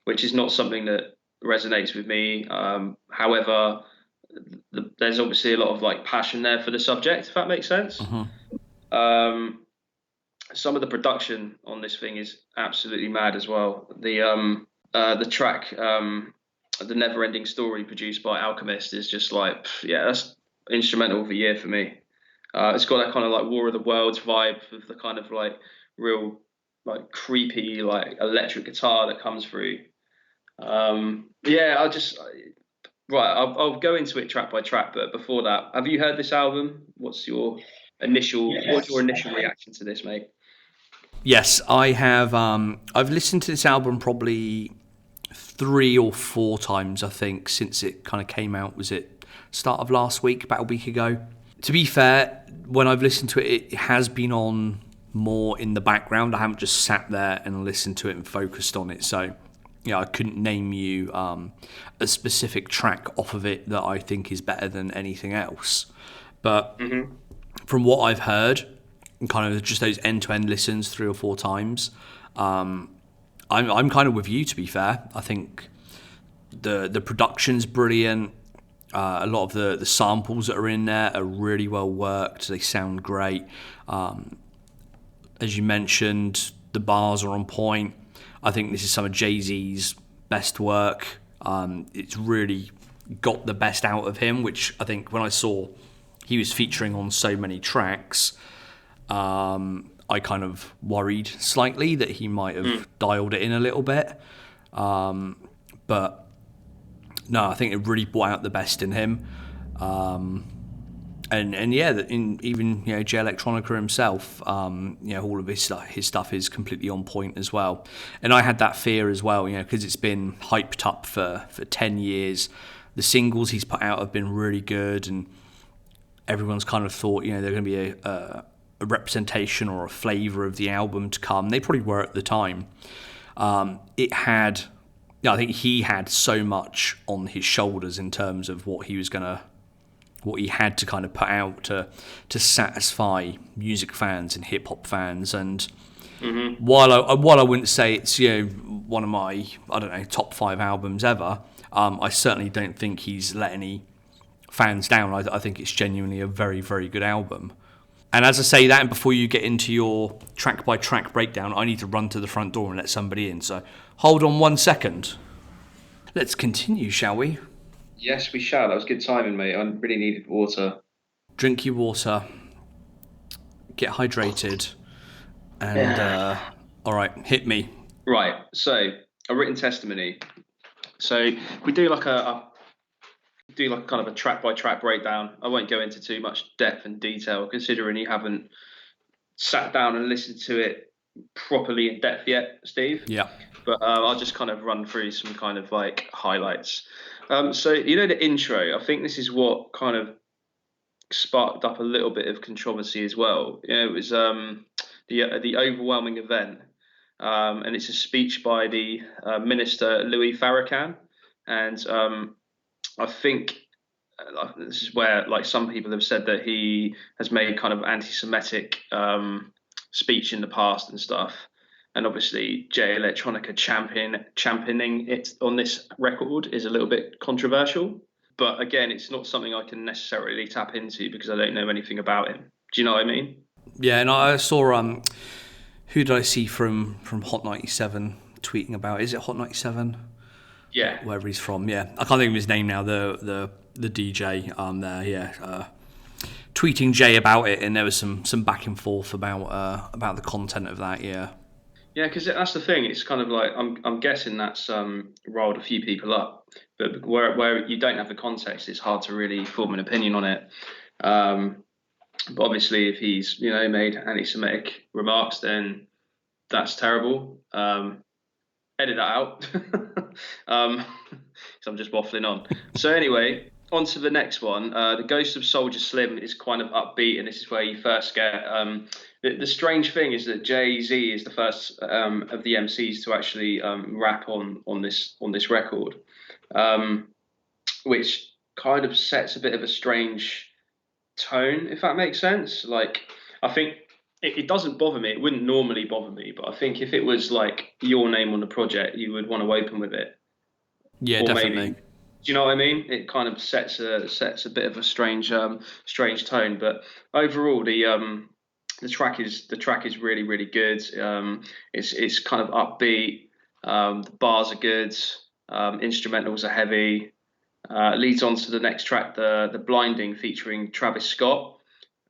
which is not something that resonates with me. However, there's obviously a lot of like passion there for the subject, if that makes sense. Uh-huh. Some of the production on this thing is absolutely mad as well. The track, The Never Ending Story, produced by Alchemist, is just like, that's instrumental of the year for me. It's got that kind of like War of the Worlds vibe with the kind of like real like creepy like electric guitar that comes through. Right, I'll go into it track by track, but before that, have you heard this album? What's your initial reaction to this, mate? Yes, I have. I've listened to this album probably 3 or 4 times, I think, since it kind of came out. Was it start of last week, about a week ago? To be fair, when I've listened to it, it has been on more in the background. I haven't just sat there and listened to it and focused on it. So, yeah, I couldn't name you a specific track off of it that I think is better than anything else. But from what I've heard, and kind of just those end-to-end listens 3 or 4 times, I'm kind of with you, to be fair. I think the production's brilliant. A lot of the samples that are in there are really well worked. They sound great. As you mentioned, the bars are on point. I think this is some of Jay-Z's best work. It's really got the best out of him, which I think when I saw he was featuring on so many tracks, I kind of worried slightly that he might have dialed it in a little bit. But no, I think it really brought out the best in him. And yeah, even Jay Electronica himself, all of his stuff is completely on point as well. And I had that fear as well, because it's been hyped up for 10 years. The singles he's put out have been really good, and everyone's kind of thought, they're going to be a representation or a flavour of the album to come. They probably were at the time. I think he had so much on his shoulders in terms of what he had to kind of put out to satisfy music fans and hip hop fans. And while I wouldn't say it's one of my top 5 albums ever, I certainly don't think he's let any fans down. I think it's genuinely a very, very good album. And as I say that, and before you get into your track by track breakdown, I need to run to the front door and let somebody in. So hold on 1 second. Let's continue, shall we? Yes, we shall. That was good timing, mate. I really needed water. Drink your water. Get hydrated. And, all right, hit me. Right, so a written testimony. So we do like kind of a track by track breakdown. I won't go into too much depth and detail, considering you haven't sat down and listened to it properly in depth yet, Steve. Yeah. But I'll just kind of run through some kind of like highlights. So the intro. I think this is what kind of sparked up a little bit of controversy as well. It was the overwhelming event, and it's a speech by the minister Louis Farrakhan, and I think this is where like some people have said that he has made kind of anti-Semitic speech in the past and stuff. And obviously, Jay Electronica championing it on this record is a little bit controversial. But again, it's not something I can necessarily tap into because I don't know anything about him. Do you know what I mean? Yeah, and I saw who did I see from Hot 97 tweeting about? Is it Hot 97? Yeah, wherever he's from. Yeah, I can't think of his name now. The DJ there. Yeah. Tweeting Jay about it, and there was some back and forth about the content of that. Yeah. Yeah, because that's the thing. It's kind of like I'm guessing that's riled a few people up, but where you don't have the context, it's hard to really form an opinion on it. But obviously, if he's made anti-Semitic remarks, then that's terrible. Edit that out. So I'm just waffling on. So anyway, on to the next one. The Ghost of Soldier Slim is kind of upbeat, and this is where you first get. The strange thing is that Jay-Z is the first of the MCs to actually rap on this record, which kind of sets a bit of a strange tone, if that makes sense. Like, I think it doesn't bother me. It wouldn't normally bother me, but I think if it was like your name on the project, you would want to open with it. Yeah, or definitely. Maybe, do you know what I mean? It kind of sets a bit of a strange tone. But overall, the track is really, really good. It's kind of upbeat. The bars are good. Instrumentals are heavy. Leads on to the next track, the Blinding, featuring Travis Scott.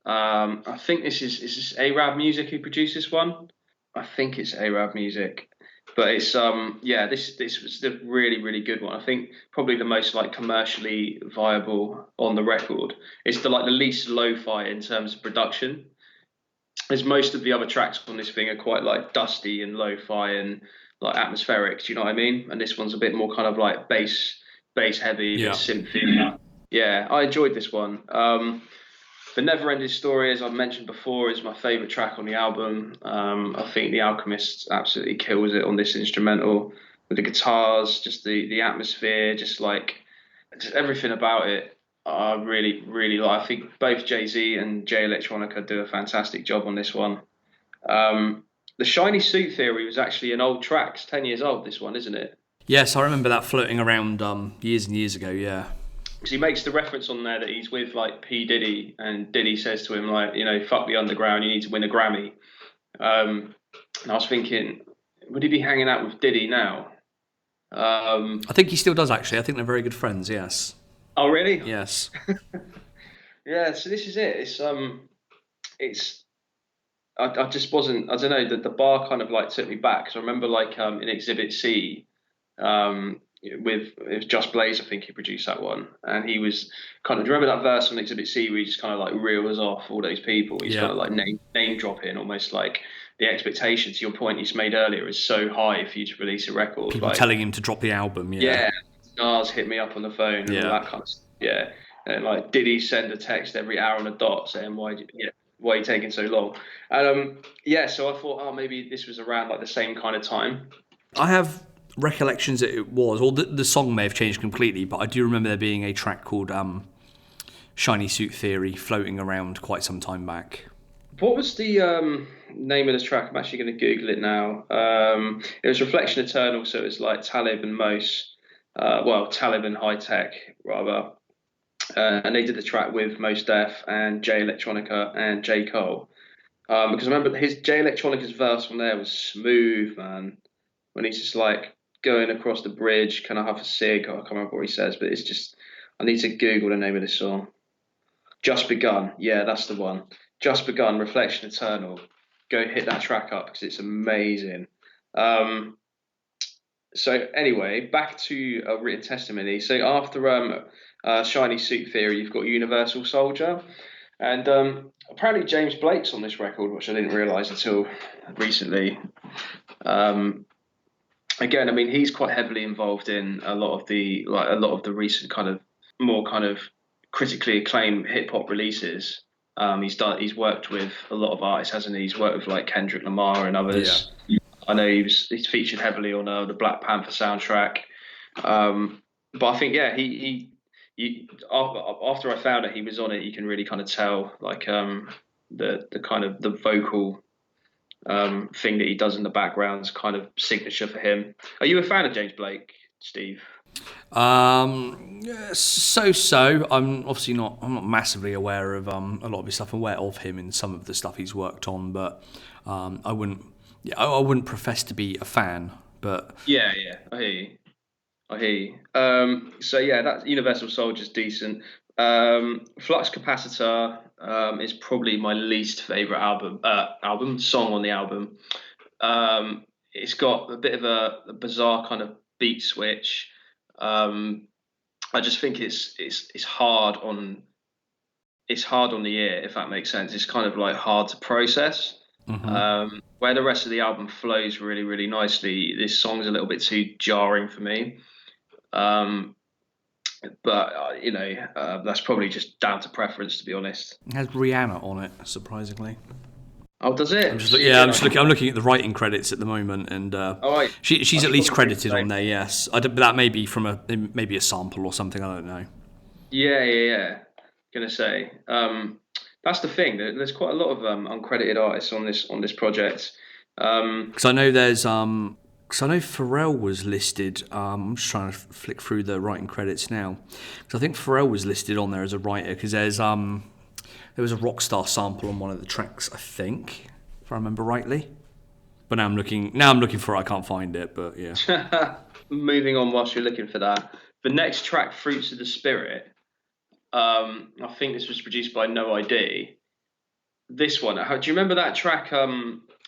I think is this Arab Music who produced this one? I think it's Arab Music, But it's this was a really, really good one. I think probably the most like commercially viable on the record. It's the least lo-fi in terms of production. As most of the other tracks on this thing are quite like dusty and lo-fi and like atmospheric. Do you know what I mean? And this one's a bit more kind of like bass heavy, a bit synthy. Yeah, I enjoyed this one. The Never Ending Story, as I've mentioned before, is my favourite track on the album. I think The Alchemist absolutely kills it on this instrumental with the guitars, just the atmosphere, just everything about it. I really, really like. I think both Jay-Z and Jay Electronica do a fantastic job on this one. The Shiny Suit Theory was actually an old track. It's 10 years old, this one, isn't it? Yes, I remember that floating around years and years ago, yeah. Because he makes the reference on there that he's with like P. Diddy, and Diddy says to him like, fuck the underground, you need to win a Grammy. And I was thinking, would he be hanging out with Diddy now? I think he still does actually. I think they're very good friends. Yes. Oh really? Yes. Yeah. So this is it. I just wasn't. I don't know. The bar kind of like took me back because I remember like in Exhibit C. It was Just Blaze, I think he produced that one, and he was kind of. Do you remember that verse on Exhibit C where he just kind of like reels off all those people? He's kind of like name dropping, almost like the expectation. To your point, you made earlier, is so high for you to release a record. People telling him to drop the album. Yeah. N.E.R.D hit me up on the phone and all that kind of stuff. Yeah, and like, did he send a text every hour on a dot saying why are you taking so long? And so I thought, maybe this was around like the same kind of time. I have recollections that it was, or the song may have changed completely, but I do remember there being a track called Shiny Suit Theory floating around quite some time back. What was the name of this track? I'm actually going to Google it now. It was Reflection Eternal, so it was like Talib and Mos, Talib and High Tech rather, and they did the track with Mos Def and Jay Electronica and J. Cole, because I remember Jay Electronica's verse on there was smooth, man, when he's just like going across the bridge, can I have a cig? I can't remember what he says, but it's just, I need to Google the name of this song. Just Begun. Yeah, that's the one. Just Begun, Reflection Eternal. Go hit that track up because it's amazing. So anyway, back to a Written Testimony. So after Shiny Suit Theory, you've got Universal Soldier. And apparently James Blake's on this record, which I didn't realise until recently. Again, I mean, he's quite heavily involved in a lot of the recent kind of more kind of critically acclaimed hip hop releases. He's worked with a lot of artists, hasn't he? He's worked with like Kendrick Lamar and others. Yeah. I know he's featured heavily on the Black Panther soundtrack. But I think he after I found out he was on it, you can really kind of tell like the kind of the vocal thing that he does in the background is kind of signature for him. Are you a fan of James Blake, Steve? So. I'm obviously not. I'm not massively aware of a lot of his stuff. I'm aware of him in some of the stuff he's worked on, but I wouldn't profess to be a fan. But yeah, I hear you. So yeah, that Universal Soldier's decent. Flux Capacitor is probably my least favorite song on the album. It's got a bit of a bizarre kind of beat switch. I just think it's hard on the ear, if that makes sense. It's kind of like hard to process. Mm-hmm. Where the rest of the album flows really, really nicely, this song's a little bit too jarring for me. But that's probably just down to preference, to be honest. It has Rihanna on it, surprisingly. Oh, does it? I'm looking at the writing credits at the moment, and she's at least credited on there. Yes, but that may be from maybe a sample or something. I don't know. Yeah. Gonna say that's the thing. There's quite a lot of uncredited artists on this project. Because I know there's Because I know Pharrell was listed. I'm just trying to flick through the writing credits now. Because I think Pharrell was listed on there as a writer. Because there was a Rockstar sample on one of the tracks, I think, if I remember rightly. But now I'm looking for it. I can't find it. But yeah. Moving on whilst you're looking for that. The next track, Fruits of the Spirit. I think this was produced by No.ID. This one. Do you remember that track?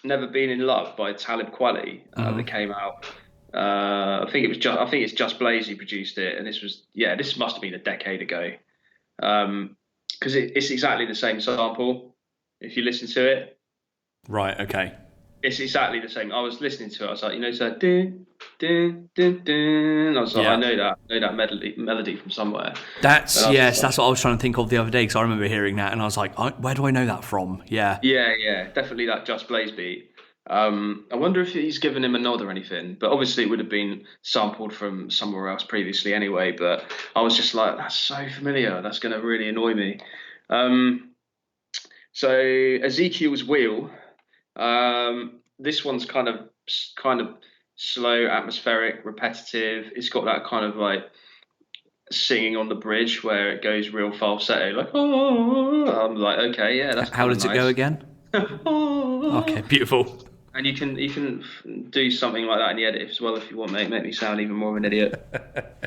Never Been in Love by Talib Kweli that came out. I think it's Just Blaze who produced it, and this must have been a decade ago. Because it's exactly the same sample. If you listen to it, Right. Okay. it's exactly the same. I was listening to it. I was like, it's like dun, dun, dun, dun. I was like, Yeah. I know that melody from somewhere. That's what I was trying to think of the other day because I remember hearing that and I was like, where do I know that from? Yeah. Yeah, definitely that Just Blaze beat. I wonder if he's given him a nod or anything, but obviously it would have been sampled from somewhere else previously anyway. But I was just like, that's so familiar. That's going to really annoy me. So Ezekiel's Wheel. This one's kind of slow, atmospheric, repetitive. It's got that kind of like singing on the bridge where it goes real falsetto, like oh. I'm like, okay, yeah, that's How does it go again? Okay, beautiful. And you can do something like that in the edit as well if you want, mate. Make me sound even more of an idiot.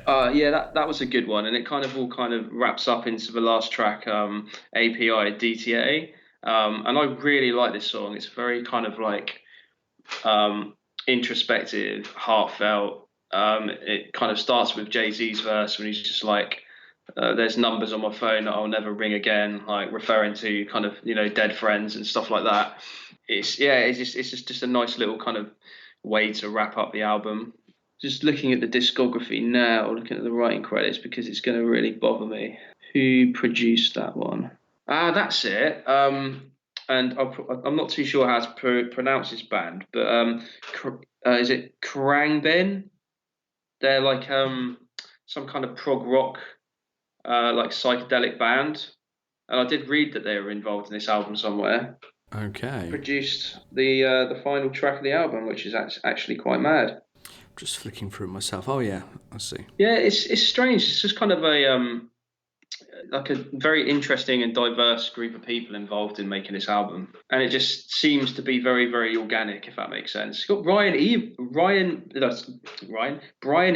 Yeah, that was a good one, and it kind of wraps up into the last track, API DTA. And I really like this song. It's very kind of like introspective, heartfelt. It kind of starts with Jay-Z's verse when he's just like, there's numbers on my phone that I'll never ring again, like referring to kind of, dead friends and stuff like that. It's just a nice little kind of way to wrap up the album. Just looking at the discography now, looking at the writing credits, because it's going to really bother me. Who produced that one? That's it. And I'm not too sure how to pronounce this band, but is it Khruangbin? They're like some kind of prog rock, like psychedelic band. And I did read that they were involved in this album somewhere. Okay. Produced the final track of the album, which is actually quite mad. Just flicking through myself. Oh yeah, I see. Yeah, it's strange. It's just kind of a like a very interesting and diverse group of people involved in making this album, and it just seems to be very, very organic, if that makes sense. It's got Brian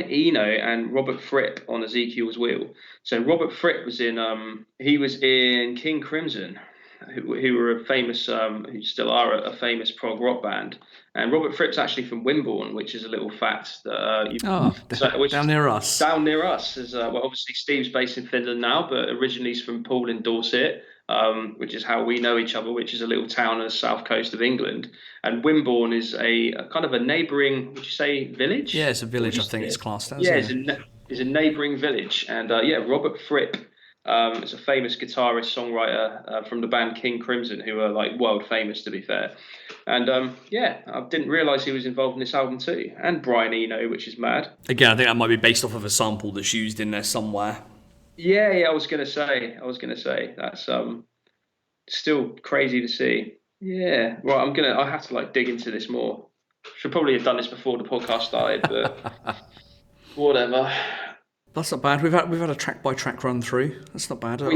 Eno and Robert Fripp on Ezekiel's Wheel. So Robert Fripp was in King Crimson, who were a famous, who still are a famous prog rock band. And Robert Fripp's actually from Wimborne, which is a little fact that down near us. Down near us, obviously Steve's based in Finland now, but originally he's from Poole in Dorset, which is how we know each other, which is a little town on the south coast of England. And Wimborne is a kind of a neighbouring, would you say, village? Yeah, it's a village. I think it's classed as. Yeah, it's a neighbouring village, and Robert Fripp. Is a famous guitarist, songwriter from the band King Crimson, who are like world famous, to be fair. And I didn't realise he was involved in this album too. And Brian Eno, which is mad. Again, I think that might be based off of a sample that's used in there somewhere. Yeah, I was gonna say that's still crazy to see. Yeah, right. I have to like dig into this more. Should probably have done this before the podcast started, but whatever. That's not bad. We've had a track by track run through. That's not bad at all.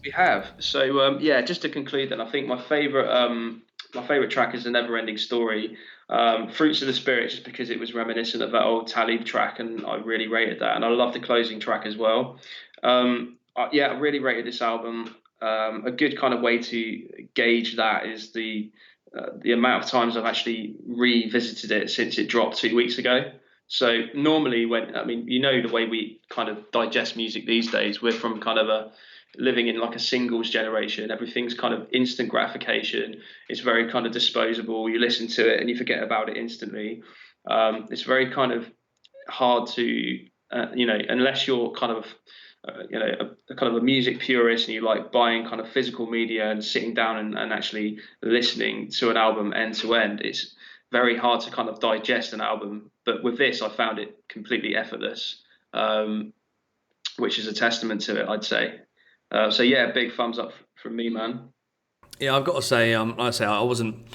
We have. So just to conclude, then I think my favorite track is The Never Ending Story. Fruits of the Spirit, just because it was reminiscent of that old Talib track, and I really rated that. And I love the closing track as well. I really rated this album. A good kind of way to gauge that is the amount of times I've actually revisited it since it dropped 2 weeks ago. So normally the way we kind of digest music these days, we're from kind of living in like a singles generation. Everything's kind of instant gratification. It's very kind of disposable. You listen to it and you forget about it instantly. It's very kind of hard to, unless you're kind of, a kind of a music purist and you like buying kind of physical media and sitting down and actually listening to an album end to end. It's very hard to kind of digest an album, but with this I found it completely effortless, which is a testament to it, I'd say. Big thumbs up from me, man. Yeah, I've got to say, I wasn't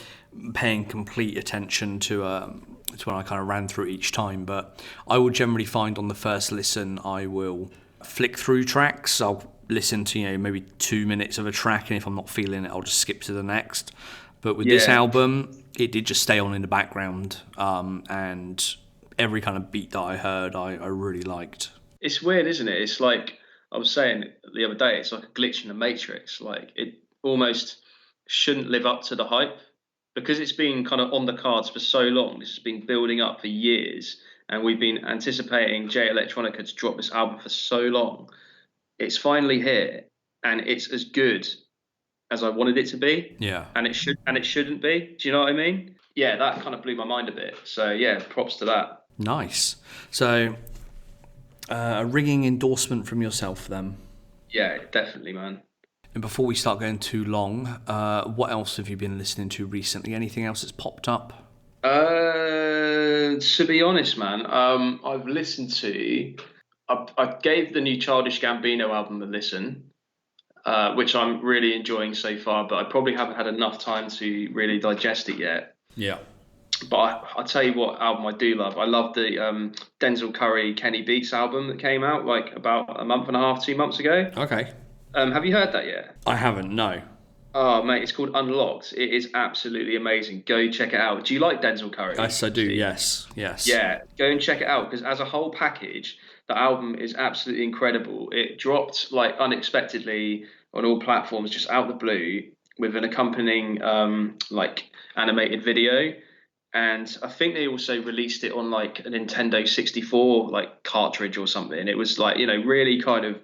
paying complete attention to when I kind of ran through each time, but I will generally find on the first listen I will flick through tracks. I'll listen to maybe 2 minutes of a track, and if I'm not feeling it, I'll just skip to the next. But with this album, it did just stay on in the background, and every kind of beat that I heard, I really liked. It's weird, isn't it? It's like I was saying the other day, it's like a glitch in the Matrix. Like it almost shouldn't live up to the hype, because it's been kind of on the cards for so long. This has been building up for years, and we've been anticipating Jay Electronica to drop this album for so long. It's finally here, and it's as good as I wanted it to be. Yeah. And it shouldn't be. Do you know what I mean? Yeah, that kind of blew my mind a bit. So yeah, props to that. Nice. So a ringing endorsement from yourself then. Yeah, definitely, man. And before we start going too long, what else have you been listening to recently? Anything else that's popped up? To be honest, man, I've listened to. I gave the new Childish Gambino album a listen, which I'm really enjoying so far. But I probably haven't had enough time to really digest it yet. Yeah. But I'll tell you what album I do love. I love the Denzel Curry Kenny Beats album that came out like about a month and a half, 2 months ago. Okay. Have you heard that yet? I haven't, no. Oh, mate, it's called Unlocked. It is absolutely amazing. Go check it out. Do you like Denzel Curry? Yes, I do, Steve? yes. Yeah, go and check it out because as a whole package, the album is absolutely incredible. It dropped like unexpectedly on all platforms, just out the blue, with an accompanying like animated video. And I think they also released it on like a Nintendo 64 like cartridge or something. It was like, really kind of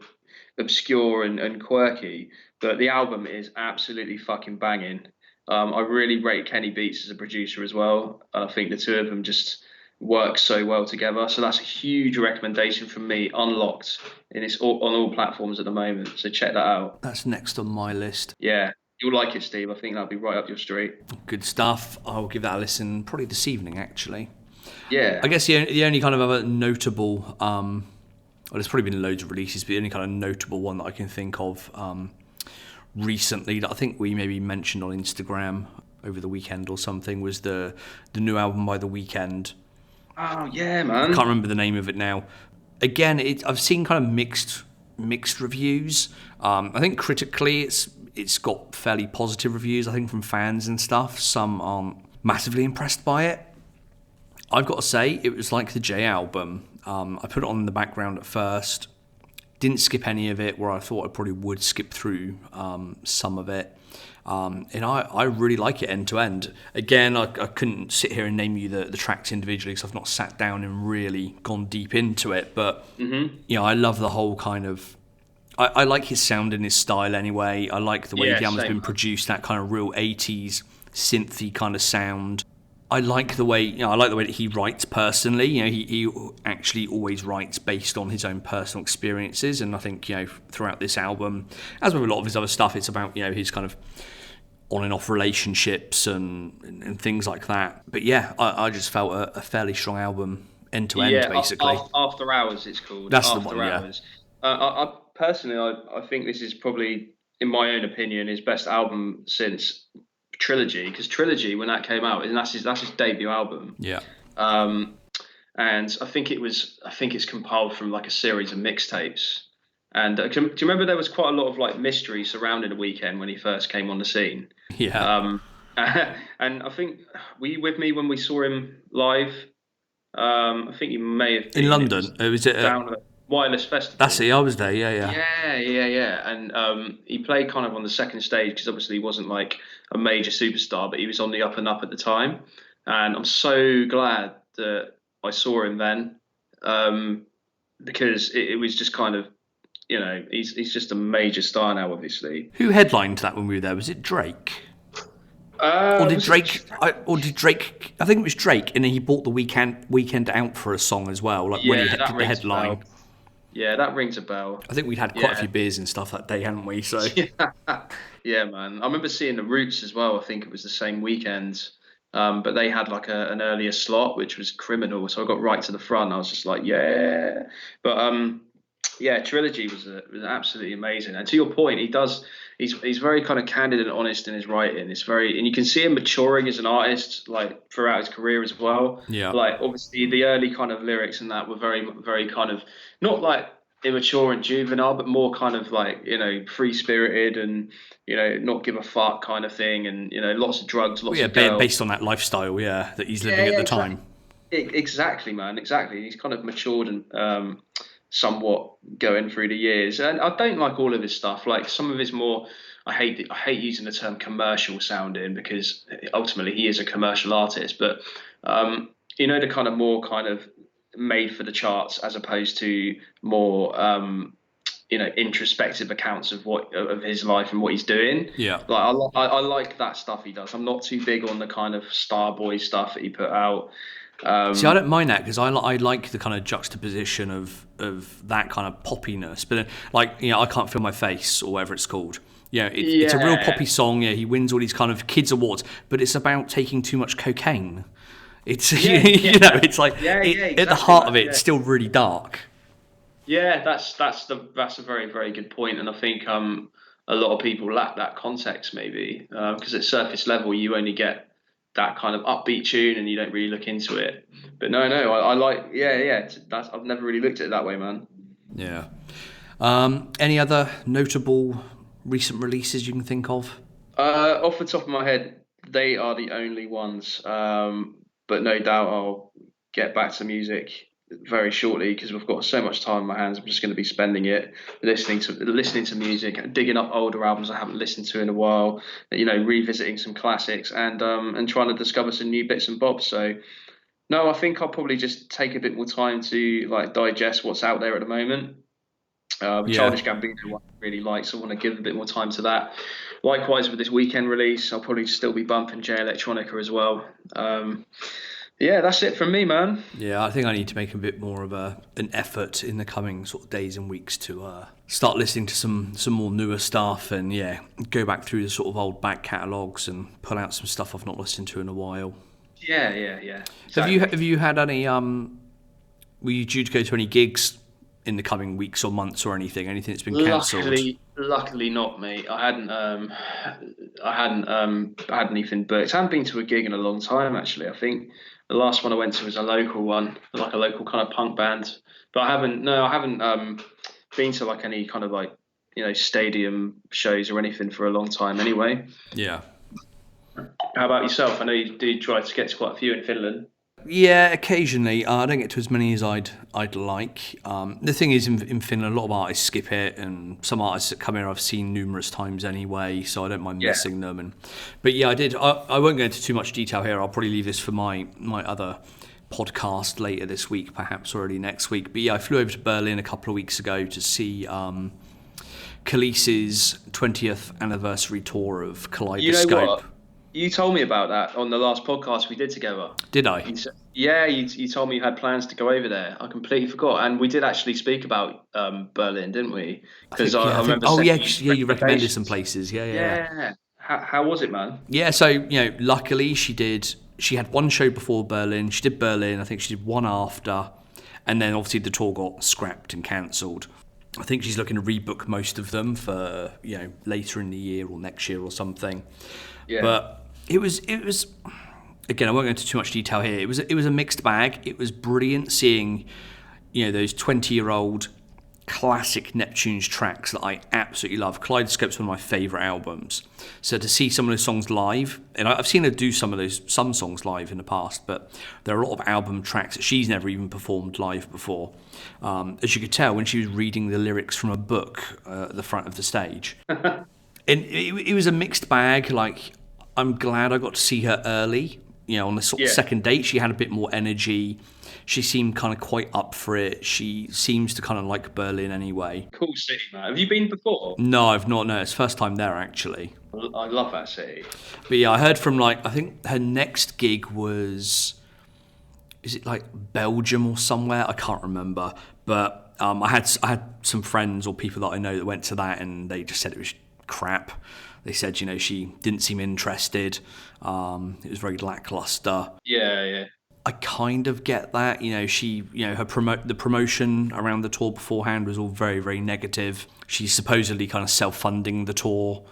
obscure and quirky, but the album is absolutely fucking banging. I really rate Kenny Beats as a producer as well. I think the two of them just work so well together. So that's a huge recommendation from me. Unlocked, and it's on all platforms at the moment. So check that out. That's next on my list. Yeah, you'll like it, Steve. I think that'll be right up your street. Good stuff. I'll give that a listen probably this evening, actually. Yeah. I guess the only kind of other notable, well, there's probably been loads of releases, but the only kind of notable one that I can think of recently that I think we maybe mentioned on Instagram over the weekend or something was the new album by The Weeknd. Oh yeah, man. I can't remember the name of it now. Again, I've seen kind of mixed reviews. I think critically it's got fairly positive reviews, I think, from fans and stuff. Some aren't massively impressed by it. I've got to say, it was like the J album. I put it on in the background at first. Didn't skip any of it, where I thought I probably would skip through some of it. And I really like it end to end. Again, I couldn't sit here and name you the tracks individually because I've not sat down and really gone deep into it. But, I love the whole kind of... I like his sound and his style anyway. I like the way the album's been produced, that kind of real 80s synthy kind of sound. I like the way that he writes personally. He actually always writes based on his own personal experiences, and I think throughout this album, as with a lot of his other stuff, it's about his kind of on and off relationships and things like that. But yeah, I just felt a fairly strong album end to end, basically. After Hours, it's called. That's After the one. Hours. Yeah. I personally, I think this is probably, in my own opinion, his best album since Trilogy, because Trilogy, when that came out, and that's his debut album. Yeah. And I think it's compiled from like a series of mixtapes. And do you remember there was quite a lot of like mystery surrounding The Weeknd when he first came on the scene? Yeah. And I think, were you with me when we saw him live? I think you may have been in London. Was it down at Wireless Festival? That's it. I was there. Yeah. And he played kind of on the second stage because obviously he wasn't like a major superstar, but he was on the up and up at the time. And I'm so glad that I saw him then, because it was just kind of, he's just a major star now, obviously. Who headlined that when we were there? Was it Drake? Or did Drake? I think it was Drake, and then he bought The Weeknd out for a song as well. Like when he did the headline. Yeah, that rings a bell. I think we'd had quite a few beers and stuff that day, hadn't we? So yeah, man. I remember seeing the Roots as well. I think it was the same weekend, but they had like an earlier slot, which was criminal. So I got right to the front. I was just like, yeah. But yeah, Trilogy was absolutely amazing. And to your point, he's very kind of candid and honest in his writing. And you can see him maturing as an artist, like throughout his career as well. Yeah. Like obviously the early kind of lyrics and that were very, very kind of not like immature and juvenile, but more kind of like, free spirited and, not give a fuck kind of thing. And, lots of drugs, lots of girls. Based on that lifestyle, that he's living at the time. Exactly, man. Exactly. He's kind of matured somewhat going through the years. And I don't like all of his stuff. Like some of his more, I hate using the term commercial sounding, because ultimately he is a commercial artist. But the kind of more kind of made for the charts, as opposed to more introspective accounts of his life and what he's doing. Yeah. Like I like that stuff he does. I'm not too big on the kind of Starboy stuff that he put out. See, I don't mind that, because I like the kind of juxtaposition of that kind of poppiness. But I Can't Feel My Face, or whatever it's called. It's a real poppy song. Yeah, he wins all these kind of kids awards, but it's about taking too much cocaine. It's it's like exactly, at the heart of it, it's still really dark. Yeah, that's a very, very good point, and I think a lot of people lack that context, maybe because at surface level you only get that kind of upbeat tune and you don't really look into it. But no, I like that's, I've never really looked at it that way, man. Yeah. Any other notable recent releases you can think of? Off the top of my head, they are the only ones. But no doubt I'll get back to music very shortly, because we've got so much time on my hands. I'm just going to be spending it listening to music, digging up older albums I haven't listened to in a while, revisiting some classics, and trying to discover some new bits and bobs. So no, I think I'll probably just take a bit more time to digest what's out there at the moment. Childish Gambino one I really like, so I want to give a bit more time to that. Likewise with this weekend release, I'll probably still be bumping J Electronica as well. Yeah, that's it from me, man. Yeah, I think I need to make a bit more of an effort in the coming sort of days and weeks to start listening to some more newer stuff, and go back through the sort of old back catalogues and pull out some stuff I've not listened to in a while. Yeah. Exactly. Have you had any? Were you due to go to any gigs in the coming weeks or months, or anything that's been cancelled? Luckily not, mate. I hadn't had anything booked. I haven't been to a gig in a long time, actually. I think the last one I went to was a local one, like a local kind of punk band. But I haven't been to any kind of stadium shows or anything for a long time anyway. Yeah. How about yourself? I know you do try to get to quite a few in Finland. Yeah, occasionally. I don't get to as many as I'd like. The thing is, in Finland, a lot of artists skip it, and some artists that come here I've seen numerous times anyway, so I don't mind missing them. But I did. I won't go into too much detail here. I'll probably leave this for my other podcast later this week, perhaps already next week. But I flew over to Berlin a couple of weeks ago to see Khalees's 20th anniversary tour of Kaleidoscope. You know what? You told me about that on the last podcast we did together. Did I? You told me you had plans to go over there. I completely forgot. And we did actually speak about Berlin, didn't we? Because I remember. You recommended some places. Yeah. How was it, man? Yeah, so luckily she had one show before Berlin. She did Berlin. I think she did one after, and then obviously the tour got scrapped and cancelled. I think she's looking to rebook most of them for later in the year or next year or something. Yeah. But it was again, I won't go into too much detail here. It was a mixed bag. It was brilliant seeing those 20-year-old classic Neptunes tracks that I absolutely love. Kaleidoscope's one of my favourite albums. So to see some of those songs live, and I've seen her do some songs live in the past, but there are a lot of album tracks that she's never even performed live before. As you could tell when she was reading the lyrics from a book at the front of the stage. And it was a mixed bag. I'm glad I got to see her early. On the sort of second date, she had a bit more energy. She seemed kind of quite up for it. She seems to kind of like Berlin anyway. Cool city, man. Have you been before? No, I've not. No, it's first time there, actually. I love that city. But I heard from I think her next gig was, is it Belgium or somewhere? I can't remember. But I had some friends or people that I know that went to that, and they just said it was crap. They said, she didn't seem interested. It was very lackluster. Yeah. I kind of get that. She, the promotion around the tour beforehand was all very, very negative. She's supposedly kind of self-funding the tour,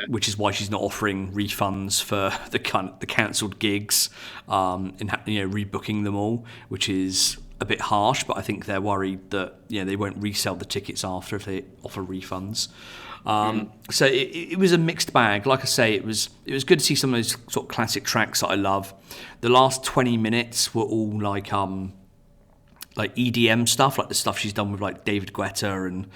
which is why she's not offering refunds for the cancelled gigs, and rebooking them all, which is a bit harsh. But I think they're worried that they won't resell the tickets after if they offer refunds. So it was a mixed bag. Like I say, it was good to see some of those sort of classic tracks that I love. The last 20 minutes were all like EDM stuff, like the stuff she's done with like David Guetta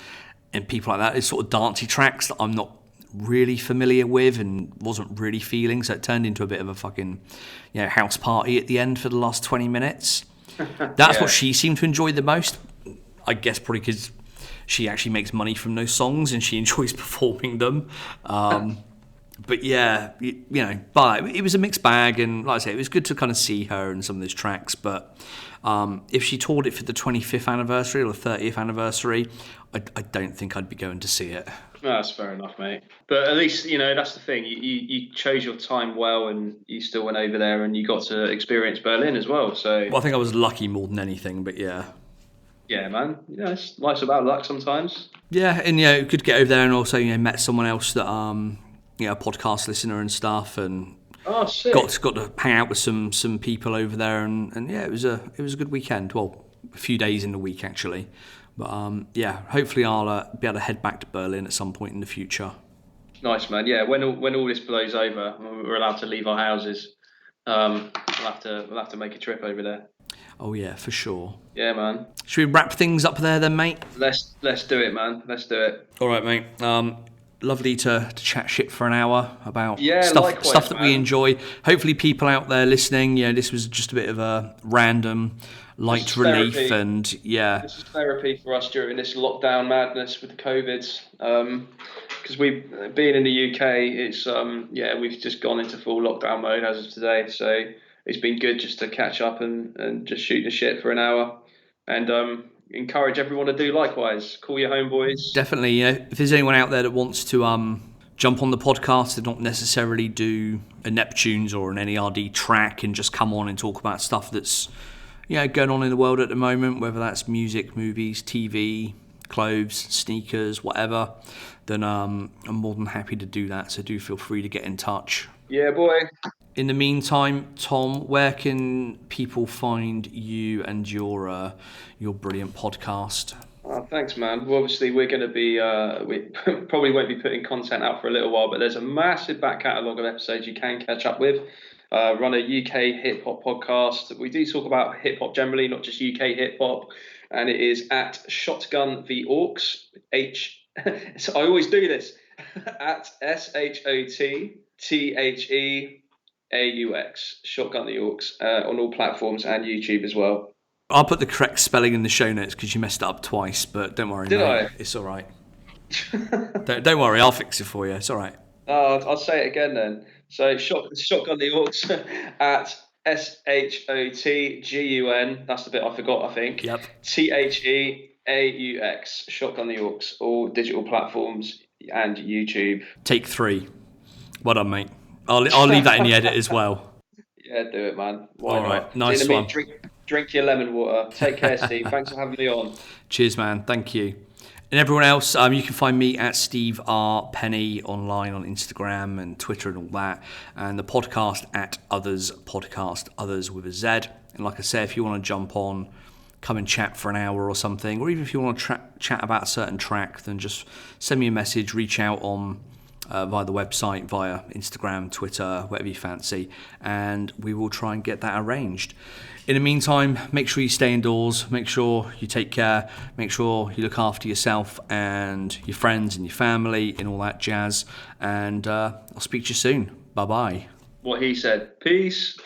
and people like that. It's sort of dancey tracks that I'm not really familiar with and wasn't really feeling. So it turned into a bit of a fucking, house party at the end for the last 20 minutes. That's what she seemed to enjoy the most. I guess probably because she actually makes money from those songs and she enjoys performing them. But yeah, but it was a mixed bag, and like I say, it was good to kind of see her in some of those tracks. But if she toured it for the 25th anniversary or the 30th anniversary, I don't think I'd be going to see it. No, that's fair enough, mate. But at least, that's the thing. You chose your time well, and you still went over there and you got to experience Berlin as well. So I think I was lucky more than anything, but yeah. Yeah, man. It's life's about luck sometimes. Yeah, and could get over there and also met someone else that a podcast listener and stuff, and sick. got to hang out with some people over there, and yeah, it was a good weekend. Well, a few days in the week actually, but hopefully I'll be able to head back to Berlin at some point in the future. Nice, man. Yeah, when all this blows over, we're allowed to leave our houses. We'll have to make a trip over there. Oh yeah, for sure. Yeah, man. Should we wrap things up there then, mate? Let's do it, man. Let's do it. All right, mate. Lovely to chat shit for an hour about stuff that we enjoy. Hopefully people out there listening, this was just a bit of a random light relief, therapy. And this is therapy for us during this lockdown madness with the COVID. Because we've been in the UK, it's we've just gone into full lockdown mode as of today. So it's been good just to catch up and just shoot the shit for an hour, and encourage everyone to do likewise. Call your homeboys. Definitely, if there's anyone out there that wants to jump on the podcast and not necessarily do a Neptunes or an N.E.R.D track and just come on and talk about stuff that's going on in the world at the moment, whether that's music, movies, TV, clothes, sneakers, whatever, then I'm more than happy to do that. So do feel free to get in touch. Yeah, boy. In the meantime, Tom, where can people find you and your brilliant podcast? Thanks, man. Well, obviously, we're going to be, we probably won't be putting content out for a little while, but there's a massive back catalogue of episodes you can catch up with. Run a UK hip hop podcast. We do talk about hip hop generally, not just UK hip hop, and it is at Shotgun The Aux. So I always do this at SHOTTHEAUX, Shotgun The Aux, on all platforms and YouTube as well. I'll put the correct spelling in the show notes because you messed it up twice, but don't worry, mate. It's all right. don't worry, I'll fix it for you. It's all right. I'll say it again then. So Shotgun The Aux at SHOTGUN. That's the bit I forgot, I think. Yep. THEAUX, Shotgun The Aux, all digital platforms and YouTube. Take 3. Well done, mate. I'll leave that in the edit as well. Yeah, do it, man. Why all not? Right, nice one. Drink your lemon water. Take care, Steve. Thanks for having me on. Cheers, man. Thank you. And everyone else, you can find me at Steve R. Penny online on Instagram and Twitter and all that. And the podcast at Otherz Podcast, Otherz with a Z. And like I said, if you want to jump on, come and chat for an hour or something, or even if you want to chat about a certain track, then just send me a message, reach out on via the website, via Instagram, Twitter, whatever you fancy, and we will try and get that arranged. In the meantime, make sure you stay indoors, make sure you take care, make sure you look after yourself and your friends and your family and all that jazz, and I'll speak to you soon. Bye-bye. What he said. Peace.